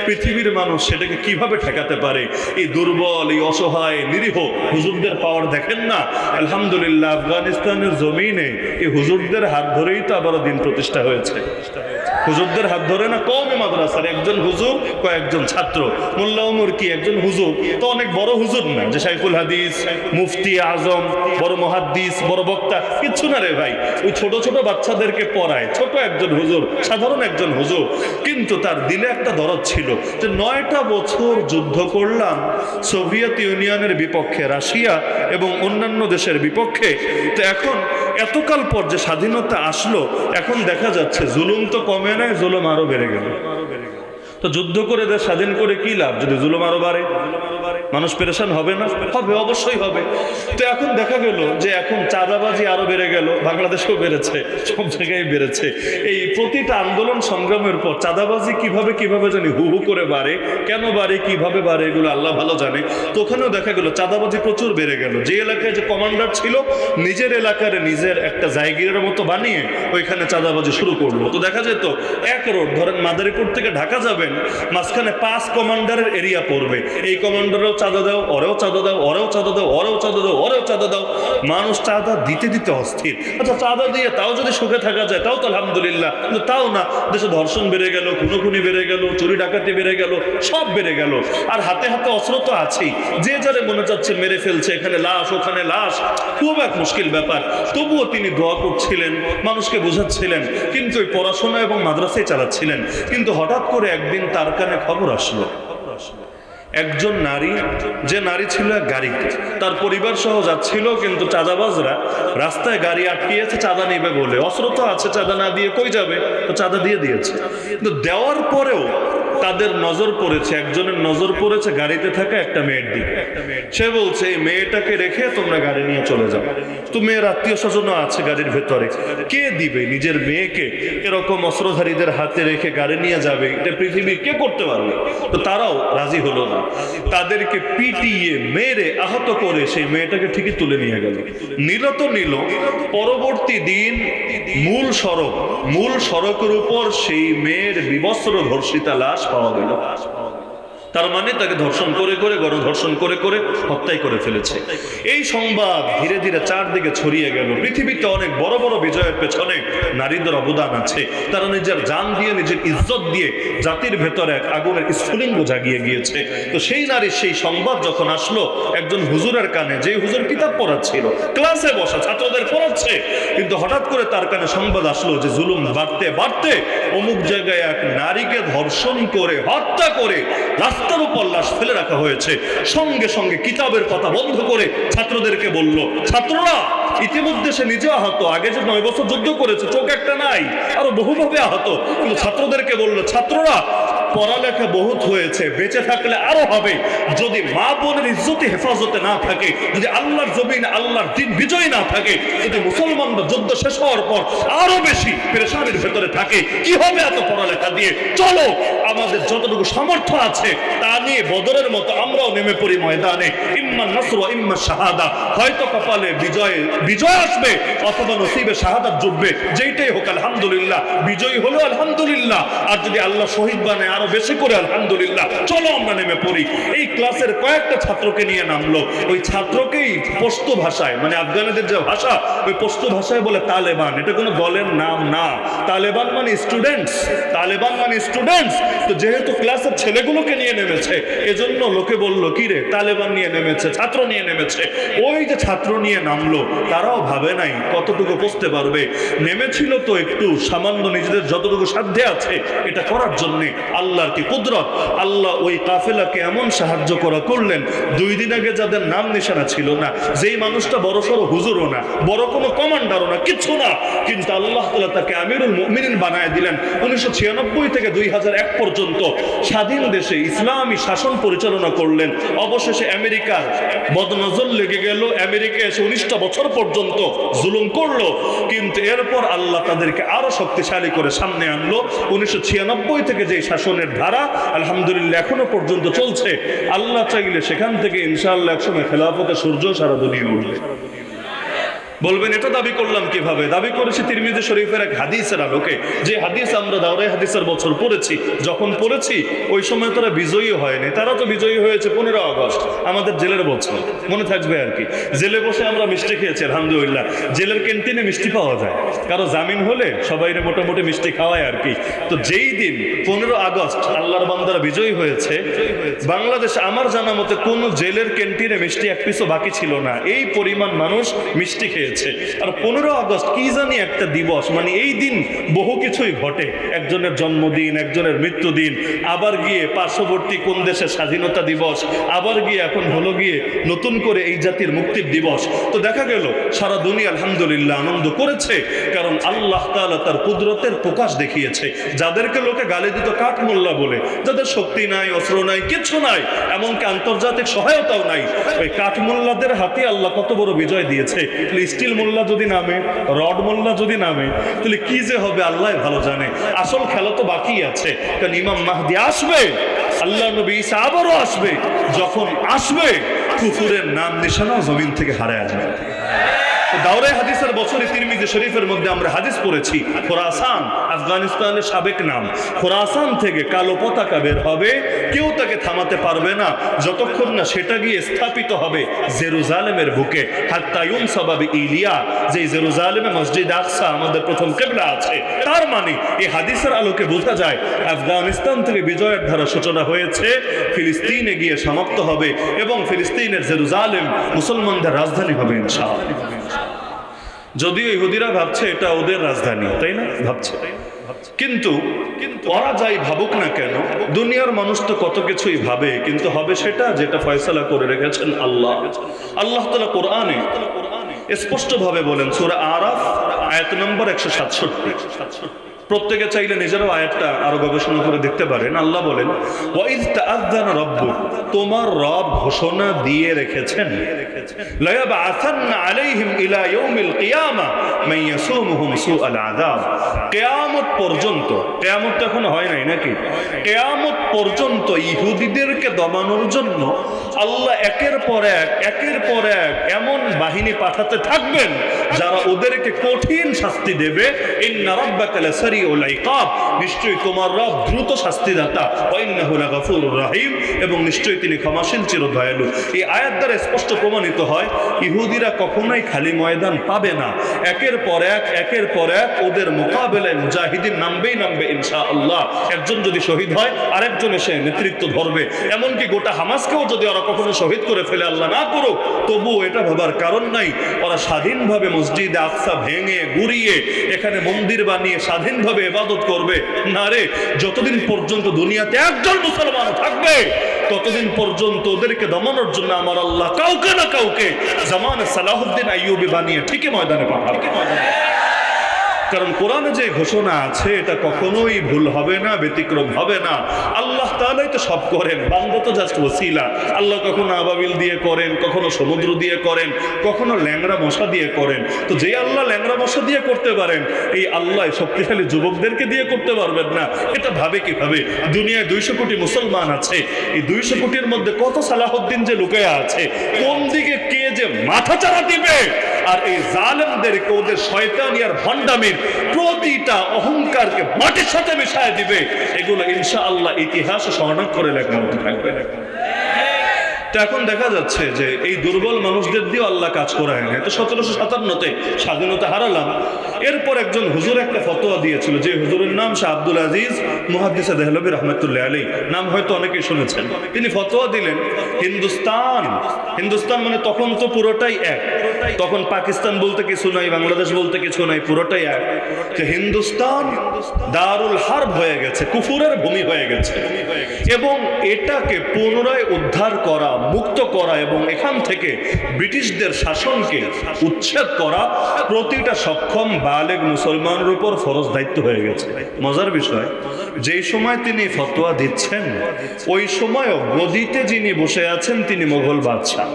পৃথিবীর মানুষ সেটাকে কিভাবে ঠেকাতে পারে? এই দুর্বল, এই অসহায়, নিরীহ হুজুরদের পাওয়ার দেখেন না। আলহামদুলিল্লাহ, আফগানিস্তানের জমিনে এই হুজুরদের হাত ধরেই তো আবারও দিন প্রতিষ্ঠা হয়েছে। হুজুরদের হাত ধরে না, কওমি মাদ্রাসার একজন হুজুর, কয়েকজন ছাত্র। মোল্লা ওমর কি একজন হুজুর? তো অনেক বড় হুজুর না যে শাইখুল হাদিস, মুফতি আজম, বড় মুহাদ্দিস, বড় বক্তা, কিচ্ছু না রে ভাই। ওই ছোট ছোট বাচ্চাদেরকে পড়ায়, ছোট একজন হুজুর, সাধারণ একজন হুজুর। কিন্তু তার দিলে একটা দরদ ছিল যে 9টা বছর যুদ্ধ করলাম সোভিয়েত ইউনিয়নের বিপক্ষে, রাশিয়া এবং অন্যান্য দেশের বিপক্ষে। তো এখন এতকাল পর যে স্বাধীনতা আসলো, এখন দেখা যাচ্ছে জুলুম তো কমে নাই, জুলুম আরো বেড়ে গেল। তো যুদ্ধ করে দেশ স্বাধীন করে কি লাভ যদি জুলুম আরো বাড়ে? মানুষ পেরেশান হবে না? হবে, অবশ্যই হবে। তো এখন দেখা গেল যে এখন চাঁদাবাজি আরো বেড়ে গেল, বাংলাদেশেও বেড়েছে, সব জায়গায় বেড়েছে। এই প্রতিটা আন্দোলন সংগ্রামের পর চাঁদাবাজি কিভাবে জানি হু হু করে বাড়ে। কেন বাড়ে, কিভাবে বাড়ে, এগুলো আল্লাহ ভালো জানে। তো ওখানেও দেখা গেল চাঁদাবাজি প্রচুর বেড়ে গেল। যে এলাকায় যে কমান্ডার ছিল, নিজের এলাকার নিজের একটা জায়গিরের মতো বানিয়ে ওইখানে চাঁদাবাজি শুরু করলো। তো দেখা যেত এক রোড ধরেন মাদারীপুর থেকে ঢাকা যাবেন, মাঝখানে 5 কমান্ডারের এরিয়া পড়বে। এই কমান্ডারও চাঁদা দাও, ওরেও চাঁদা দাও, ওরেও চাঁদা দাও, ওরেও চাঁদা দাও, ওরেও চাঁদা দাও। মানুষ চাঁদা দিতে দিতে অস্থির। আচ্ছা, চাঁদা দিয়ে তাও যদি সুখে থাকা যায় তাও তো আলহামদুলিল্লাহ, কিন্তু তাও না। দেশে ধর্ষণ বেড়ে গেল, খুনোখুনি বেড়ে গেল, চুরি ডাকাতি বেড়ে গেল, সব বেড়ে গেল। আর হাতে হাতে অস্ত্র তো আছেই, যে যারে মনে যাচ্ছে মেরে ফেলছে, এখানে লাশ, ওখানে লাশ। খুব এক মুশকিল ব্যাপার। তবুও তিনি দোয়া করছিলেন, মানুষকে বোঝাচ্ছিলেন, কিন্তু ওই পড়াশোনা এবং মাদ্রাসায় চালাচ্ছিলেন। কিন্তু হঠাৎ করে একদিন তার কানে খবর আসলো, একজন নারী, যে নারী ছিল এক গাড়িতে, তার পরিবার সহ যাচ্ছিল, কিন্তু চাঁদাবাজরা রাস্তায় গাড়ি আটকিয়েছে চাঁদা নেবে বলে। অস্ত্র তো আছে, চাঁদা না দিয়ে কই যাবে? তো চাঁদা দিয়ে দিয়েছে। কিন্তু দেওয়ার পরেও তাদের নজর পড়েছে, একজনের নজর পড়েছে গাড়িতে থাকা একটা মেয়ের দিকে। সে বলছে, এই মেয়েটাকে রেখে তোমরা গাড়ি নিয়ে চলে যাও। তো মেয়ের আত্মীয় স্বজনও আছে গাড়ির ভেতরে। কে দিবে নিজের মেয়েকে এরকম অস্ত্রধারীদের হাতে রেখে গাড়ি নিয়ে যাবে? এটা পৃথিবীর কে করতে পারবে? তো তারাও রাজি হলো না। তাদেরকে পিটিয়ে মেরে আহত করে সেই মেয়েটাকে ঠিকই তুলে নিয়ে গেল। নিল তো নিল, পরবর্তী দিন মূল সড়কের উপর সেই মেয়ের বিবস্ত্র ধর্ষিতা লাশ পাওয়া গেল। তার মানে তাকে ধর্ষণ করে করে, গণধর্ষণ করে করে হত্যাই করে ফেলেছে। এই সংবাদ ধীরে ধীরে চারদিকে ছড়িয়ে গেল। পৃথিবীতে অনেক বড় বড় বিজয়ের পেছনে নারীদের অবদান আছে। তারা নিজের জান দিয়ে, নিজের ইজ্জত দিয়ে জাতির ভেতরে এক আগুনের স্ফুলিঙ্গ জাগিয়ে গিয়েছে। তো সেই নারীর সেই সংবাদ যখন আসলো একজন হুজুরের কানে, যে হুজুর কিতাব পড়াচ্ছিল, ক্লাসে বসা ছাত্রদের পড়াচ্ছে, কিন্তু হঠাৎ করে তার কানে সংবাদ আসলো যে জুলুম বাড়তে বাড়তে অমুক জায়গায় এক নারীকে ধর্ষণ করে, হত্যা করে রাস্তার উপর লাশ ফেলে রাখা হয়েছে। সঙ্গে সঙ্গে কিতাবের কথা বন্ধ করে ছাত্রদেরকে বলল, ছাত্ররা, ইতিমধ্যে সে নিজে আহত, আগে যে 9 বছর যুদ্ধ করেছে, চোখ একটা নাই, আরো বহুভাবে আহত, কিন্তু ছাত্রদেরকে বলল, ছাত্ররা পড়ালেখা বহুত হয়েছে, বেঁচে থাকলে আরো হবে। যদি মা বোনের ইজ্জতে হেফাজতে না থাকে, যদি আল্লাহর জমিন আল্লাহর দিন বিজয় না থাকে, যদি মুসলমানরা যুদ্ধ শেষ হওয়ার পর আরো বেশি পেরেশানির ভেতরে থাকে, কি হবে এত পড়ালেখা দিয়ে? চলো আমাদের যতটুকু সামর্থ্য আছে তা নিয়ে বদরের মতো আমরাও নেমে পড়ি ময়দানে। ইম্মা নাসর ওয়া ইম্মা শাহাদা, হয়তো কপালে বিজয় আসবে অথবা নসিবে শাহাদাত জুটবে, যেইটাই হোক আলহামদুলিল্লাহ। বিজয়ী হলো আলহামদুলিল্লাহ, আর যদি আল্লাহ শহীদ বানায় আরো বেশি করে আলহামদুলিল্লাহ। চলো আমরা নেমে পড়ি। এই ক্লাসের কয়েকটা ছাত্রকে নিয়ে নামলো। ওই ছাত্রকেই পশতু ভাষায়, মানে আফগানিদের যে ভাষা, ওই পশতু ভাষায় বলে তালেবান। এটা কোনো দলের নাম না, তালেবান মানে স্টুডেন্টস, তালেবান মানে স্টুডেন্টস। তো যেহেতু ক্লাসের ছেলেগুলোকে নিয়ে নেমেছে, এজন্য লোকে বলল কি রে তালেবান নিয়ে নেমেছে, ছাত্র নিয়ে নেমেছে। ওই যে ছাত্র নিয়ে নামলো, তারাও ভাবে নাই কতটুকু পৌঁছতে পারবে। নেমেছিল তো একটু সামান্য নিজেদের যতটুকু সাধ্যে আছে এটা করার জন্য। আল্লাহর কি কুদরত! আল্লাহ ওই কাফেলাকে এমন সাহায্য করলেন, 2 দিন আগে যাদের নাম নিশানা ছিল না, যেই মানুষটা বড় সড়ো হুজুরও না, বড় কোনো কমান্ডারও না, কিচ্ছু না, কিন্তু আল্লাহ তাআলা তাকে আমিরুল মুমিনিন বানায় দিলেন। 1996 থেকে 2001 পর্যন্ত স্বাধীন দেশে ইসলামী শাসন পরিচালনা করলেন। অবশেষে আমেরিকার বদনজর লেগে গেল, আমেরিকা এসে 19টা বছর পর্যন্ত জুলুম করলো, কিন্তু এরপর আল্লাহ তাদেরকে আরো শক্তিশালী করে সামনে আনলো। 1996 থেকে যে শাসনের ধারা আলহামদুলিল্লাহ এখনো পর্যন্ত চলছে। আল্লাহ চাইলে সেখান থেকে ইনশাআল্লাহ একসময় খেলাফতের সূর্য সারা দুনিয়া উঠবে। বলবেন এটা দাবি করলাম কিভাবে? দাবি করেছি তিরমিজি শরীফের এক হাদিসের আলোকে, যে হাদিস আমরা দাওরাই হাদিসের বছর পড়েছি। যখন পড়েছি ওই সময় তারা বিজয়ী হয়নি, তারা তো বিজয়ী হয়েছে 15 আগস্ট আমাদের জেলের বছর, মনে থাকবে আর কি। জেলে বসে আমরা মিষ্টি খেয়েছি আলহামদুলিল্লাহ। জেলের ক্যান্টিনে মিষ্টি পাওয়া যায়, কারো জামিন হলে সবাই মোটামুটি মিষ্টি খাওয়ায় আর কি। তো যেই দিন 15 আগস্ট আল্লাহর বান্দারা বিজয়ী হয়েছে, বাংলাদেশে আমার জানা মতে কোন জেলের ক্যান্টিনে মিষ্টি এক পিসও বাকি ছিল না, এই পরিমাণ মানুষ মিষ্টি খেয়েছে। আর 15 আগস্ট কি জানি একটা দিবস, মানে এই দিন বহু কিছুই ঘটে। একজনের জন্মদিন, একজনের মৃত্যুদিন, আবার গিয়ে পার্শ্ববর্তী কোন দেশের স্বাধীনতা দিবস, আবার গিয়ে এখন হলো গিয়ে নতুন করে এই জাতির মুক্তির দিবস। তো দেখা গেল সারা দুনিয়া আলহামদুলিল্লাহ আনন্দ করেছে, কারণ আল্লাহ তাআলা তার কুদরতের প্রকাশ দেখিয়েছে। যাদেরকে লোকে গালি দিত কাঠ মোল্লা বলে, যাদের শক্তি নাই, অস্ত্র নাই, কিছু নাই, এমনকি আন্তর্জাতিক সহায়তাও নাই, ওই কাঠ মোল্লাদের হাতে আল্লাহ কত বড় বিজয় দিয়েছে। স্টিল মোল্লা যদি নামে, রড মোল্লা যদি নামে, তাহলে কি যে হবে আল্লাহ ভালো জানে। আসল খেলা তো বাকি আছে, কারণ ইমাম মাহদি আসবে, আল্লাহ নবী ঈসা আবারও আসবে। যখন আসবে কুফুরের নাম নিশানা জমিন থেকে হারায় যাবে। দাওরাই হাদিসের বছরে তিরমিজি শরীফের মধ্যে আমরা হাদিস পড়েছি, খোরাসান আফগানিস্তানের সাবেক নাম, খোরাসান থেকে কালো পতাকা বের হবে, কেউ তাকে থামাতে পারবে না যতক্ষণ না সেটা গিয়ে স্থাপিত হবে জেরুজালেমের বুকে। হাত্তা ইউনসাবা বিইলিয়া, যে জেরুজালেমে মসজিদ আকসা আমাদের প্রথম কিবলা আছে। তার মানে এই হাদিসের আলোকে বোঝা যায় আফগানিস্তান থেকে বিজয়ের ধারা সূচনা হয়েছে, ফিলিস্তিনে গিয়ে সমাপ্ত হবে, এবং ফিলিস্তিনের জেরুজালেম মুসলমানদের রাজধানী হবে ইনশাআল্লাহ। যদিও ইহুদিরা ভাবছে এটা ওদের রাজধানী, তাই না? ভাবছে, কিন্তু ওরা যাই ভাবুক না কেন, দুনিয়ার মানুষ তো কত কিছুই ভাবে, কিন্তু হবে সেটা যেটা ফয়সালা করে রেখেছেন আল্লাহ। আল্লাহ তাআলা কোরআনে স্পষ্ট ভাবে বলেন, সূরা আরাফ আয়াত নম্বর 167। প্রত্যেকে চাইলে নিজেরাও আয়াতটা আরো গবেষণা করে দেখতে পারেন। আল্লাহ বলেন, ওয়াইজ তাআযানা রাব্বুক, তোমার রব ঘোষণা দিয়ে রেখেছেন, লা ইয়াবআসান্না আলাইহিম ইলা ইয়াউমিল কিয়ামা মান ইয়াসুমুহুম সুআল আযাব। কিয়ামত পর্যন্ত, কিয়ামত তো এখনো হয় নাই নাকি? কিয়ামত পর্যন্ত ইহুদিদেরকে দমানোর জন্য আল্লাহ একের পর এক এমন বাহিনী পাঠাতে থাকবেন যারা ওদেরকে কঠিন শাস্তি দেবে। ইন্না রাব্বাকা লাসারিউল ইকাব, নিশ্চয়ই তোমার রব দ্রুত শাস্তিদাতা। ওয়া ইন্নাহু লাগাফুরুর রহিম, এবং নিশ্চয়ই তিনি ক্ষমাশীল চির দয়ালু। এই আয়াত দ্বারা স্পষ্ট প্রমাণিত হয় ইহুদিরা কখনোই খালি ময়দান পাবে না। একের পর এক ওদের মোকাবেলায় মুজাহিদিন নামবে ইনশাআল্লাহ। একজন যদি শহীদ হয় আরেকজন এসে নেতৃত্ব ধরবে। এমনকি গোটা হামাসকেও যদি ওরা কখনো শহীদ করে ফেলে, আল্লাহ না করুক, তবুও এটা ভাবার কারণ নাই, ওরা স্বাধীনভাবে মসজিদে আকসা ভেঙে গুড়িয়ে এখানে মন্দির বানিয়ে স্বাধীনভাবে ইবাদত করবে না রে। যতদিন পর্যন্ত দুনিয়াতে একজন মুসলমান থাকবে ততদিন পর্যন্ত ওদেরকে দমানোর জন্য আমার আল্লাহ কাউকে না কাউকে জামানে সালাহুদ্দিন আইয়ুবী বানিয়ে ঠিকই ময়দানে পাঠাবে। কারণ কোরআনে যে ঘোষণা আছে এটা কখনোই ভুল হবে না, ব্যতিক্রম হবে না। আল্লাহ তাআলাই তো সব করেন, বান্দা তো জাস্ট ওসিলা। আল্লাহ কখনো আবাবিল দিয়ে করেন, কখনো সমুদ্র দিয়ে করেন, কখনো ল্যাংড়া মশা দিয়ে করেন। তো যে আল্লাহ ল্যাংড়া মশা দিয়ে করতে পারেন, এই আল্লাহ শক্তিশালী যুবকদেরকে দিয়ে করতে পারবেন না? এটা ভাবে কিভাবে? দুনিয়ায় 200 কোটি মুসলমান আছে, এই 200 কোটির মধ্যে কত সালাহুদ্দিন যে লুকায়া আছে, কোন দিকে কে যে মাথা চারা দিবে, আর এই জালেমদেরকে ওদের শয়তানি আর ভণ্ডামির প্রতিটা অহংকারকে মাটির সাথে মিশায় দিবে, এগুলো ইনশাআল্লাহ ইতিহাসে স্বর্ণাক্ষরে লেখা হতে থাকবে। তো এখন দেখা যাচ্ছে যে এই দুর্বল মানুষদের দিয়ে আল্লাহ কাজ করায় না। তো 1757-তে স্বাধীনতা হারালাম, এরপর একজন হুজুর একটা ফতোয়া দিয়েছিল, যে হুজুরের নাম শাহ আব্দুল আজিজ মুহাদ্দিস দেহলভী রহমতুল্লাহ আলাইহি, নাম হয়তো অনেকেই শুনেছেন। তিনি ফতোয়া দিলেন, হিন্দুস্তান মানে তখন তো পুরোটাই এক, তখন পাকিস্তান বলতে কিছু নাই, বাংলাদেশ বলতে কিছু নাই, পুরোটাই এক। যে হিন্দুস্তান দারুল হারব হয়ে গেছে, কুফুরের ভূমি হয়ে গেছে, এবং এটাকে পুনরায় উদ্ধার করা, মুক্ত করা এবং এখান থেকে ব্রিটিশদের শাসনকে উচ্ছেদ করা প্রতিটা সক্ষম বালেগ মুসলমানের উপর ফরজ দায়িত্ব হয়ে গেছে। মজার বিষয়, যেই সময় তিনি ফতোয়া দিচ্ছেন ওই সময়ও গদিতে যিনি বসে আছেন তিনি মোগল বাদশাহ।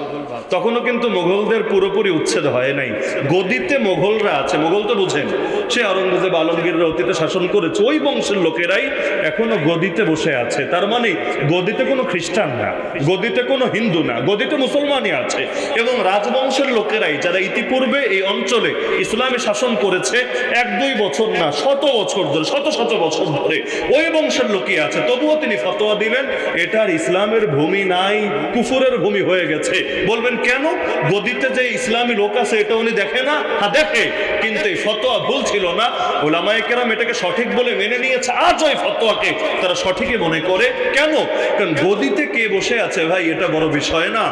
তখনও কিন্তু মোগলদের পুরোপুরি উচ্ছেদ হয় নাই, গদিতে মোগলরা আছে। মোগল তো বুঝেন, সে আওরঙ্গজেব আলমগীররা অতীতে শাসন করেছে, ওই বংশের লোকেরাই এখনো গদিতে বসে আছে। তার মানে গদিতে কোনো খ্রিস্টান না, গদিতে কোনো হিন্দু না, গদিতে মুসলমানই আছে। এবং রাজবংশের লোকেরাই, যারা ইতিপূর্বে এই অঞ্চলে ইসলামী শাসন করেছে 1-2 বছর না, শত বছর ধরে, শত বছর ধরে ওই বংশের লোকই আছে। তবুও তিনি ফতোয়া দিলেন এটার ইসলামের ভূমি নাই, কুফুরের ভূমি হয়ে গেছে। বলবেন কেন? গদিতে যে ইসলামী লোক আছে এটা উনি দেখে না? হ্যাঁ দেখে, কিন্তু এই ফতোয়া ভুল ছিল না। উলামায়ে কেরাম এটাকে সঠিক বলে মেনে নিয়েছে। আজ ওই ফতোয়াকে তারা সঠিকই মনে করে। কেন? কারণ গদিতে কে বসে আছে ভাই এটা বড় বিষয় না,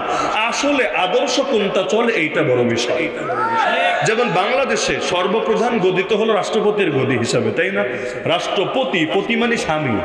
আসলে আদর্শ কোনটা চলে এইটা বড় বিষয়। যেমন বাংলাদেশে সর্বপ্রধান গদি তো হলো রাষ্ট্রপতির গদি হিসাবে, তাই না? রাষ্ট্রপতি, পতি মানে স্বামী,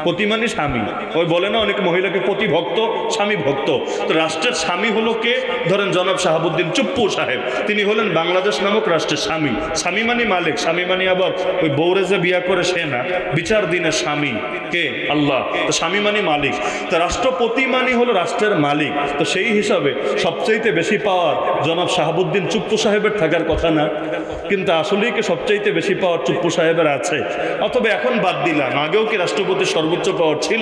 পতি মানে স্বামী। ওই বলে না অনেক মহিলাকে পতি ভক্ত, স্বামী ভক্ত। তো রাষ্ট্রের স্বামী হলো কে? ধরেন জনাব শাহাবুদ্দিন চুপ্পু সাহেব, তিনি হলেন বাংলাদেশ নামক রাষ্ট্রের স্বামী। স্বামী মানে মালিক, স্বামী মানে আবার ওই বউরে যে বিয়া করে সে না, বিচার দিনের স্বামী কে? আল্লাহ। তো স্বামী মানে মালিক, তো রাষ্ট্রপতি মানে হলো রাষ্ট্রের মালিক। তো সেই হিসাবে সবচাইতে বেশি পাওয়ার জনাব শাহাবুদ্দিন চুপ্পু সাহেবের থাকার কথা না? কিন্তু আসলেই কি সবচাইতে বেশি পাওয়ার চুপ্পু সাহেবের আছে? অথবা এখন বাদ দিলাম, আগেও কি রাষ্ট্রপতির সর্বোচ্চ পাওয়ার ছিল?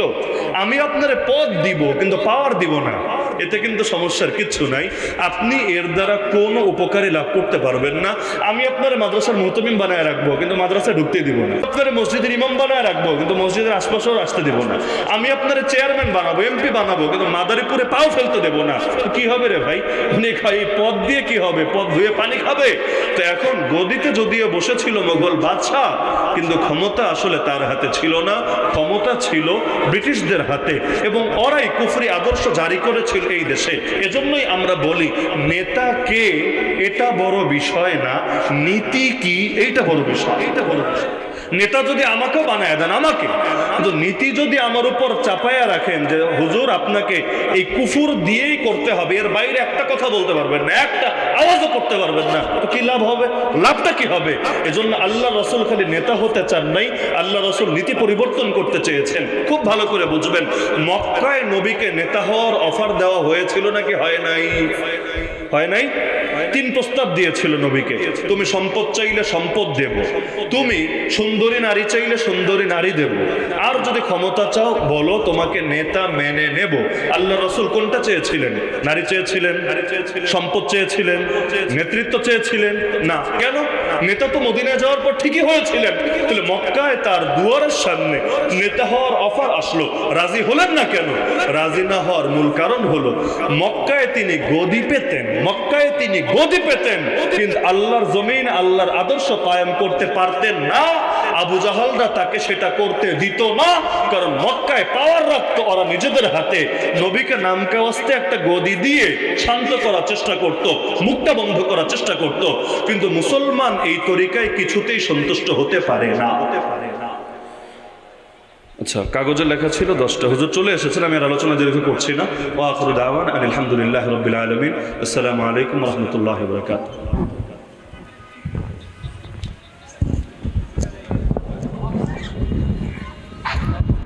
আমি আপনার পদ দিব কিন্তু পাওয়ার দিব না, এতে কিন্তু সমস্যার কিচ্ছু নাই। আপনি এর দ্বারা কোনো উপকারী লাভ করতে পারবেন না। আমি আপনার মাদ্রাসার মুহতামিম বানায় রাখবো কিন্তু মাদ্রাসায় ঢুকতে দিব না। আপনার মসজিদের ইমাম বানায় রাখবো কিন্তু মসজিদের আশপাশেও আসতে দিব না। আমি আপনার চেয়ারম্যান বানাবো, এমপি বানাবো কিন্তু মাদারীপুরে পাও ফেলতে দেবো না। কি হবে রে ভাই? এই পদ দিয়ে কি হবে? পদ ধুয়ে পানি খাবে? তো এখন গদিতে যদিও বসেছিল মোগল বাদশাহ, কিন্তু ক্ষমতা আসলে তার হাতে ছিল না, ক্ষমতা ছিল ব্রিটিশদের হাতে, এবং ওরাই কুফরি আদর্শ জারি করেছিল এই দেশে। এজন্যই আমরা বলি নেতা কে এটা বড় বিষয় না, নীতি কি এইটা বড় বিষয়। এইটা বড় বিষয়। নেতা যদি আমাকেও বানায় দেন, আমাকে, কিন্তু নীতি যদি আমার উপর চাপাইয়া রাখেন যে হুজুর আপনাকে এই কুফুর দিয়েই করতে হবে, এর বাইরে একটা কথা বলতে পারবেন না, একটা আওয়াজও করতে পারবেন না, তো কি লাভ হবে? লাভটা কি হবে? এজন্য আল্লাহ রসুল খালি নেতা হতে চান নাই, আল্লাহ রসুল নীতি পরিবর্তন করতে চেয়েছেন। খুব ভালো করে বুঝবেন, মক্কায় নবীকে নেতা হওয়ার অফার দেওয়া হয়েছিল নাকি হয় নাই? হয় নাই? 3 প্রস্তাব দিয়েছিল নবীকে, তুমি সম্পদ চাইলে সম্পদ দেব, তুমি সুন্দরী নারী চাইলে সুন্দরী নারী দেব, আর যদি ক্ষমতা চাও বলো তোমাকে নেতা মেনে নেব। আল্লাহ রসুল কোনটা চেয়েছিলেন? নারী চেয়েছিলেন? সম্পদ চেয়েছিলেন? নেতৃত্ব চেয়েছিলেন না? কেন? নেতা তো মদিনায় যাওয়ার পর ঠিকই হয়েছিলেন, তাহলে মক্কায় তার দুয়ারের সামনে নেতা হওয়ার অফার আসলো, রাজি হলেন না কেন? রাজি না হওয়ার মূল কারণ হলো মক্কায় তিনি গদি পেতেন, মক্কায় তিনি গদি পেতেন, কিন্তু আল্লাহর জমিন, আল্লাহর আদর্শ কায়েম করতে পারতেন না। আবু জাহালরা তাকে সেটা করতে দিত না, কারণ মক্কায় পাওয়ার রাখতো ওরা নিজেদের হাতে। নবীকে নামকে ওয়াস্তে একটা গদি দিয়ে শান্ত করার চেষ্টা করত, মুখটা বন্ধ করার চেষ্টা করত, কিন্তু মুসলমান এই তরিকায় কিছুতেই সন্তুষ্ট হতে পারে না। আচ্ছা, কাগজে লেখা ছিল 10টা। হুজুর চলে এসেছেন, আমি আর আলোচনা দীর্ঘ করছি না। ওয়া আখিরু দাওয়ানা আলহামদুলিল্লাহি রাব্বিল আলামিন। আসসালামু আলাইকুম ওয়া রাহমাতুল্লাহি ওয়া বারাকাতুহু।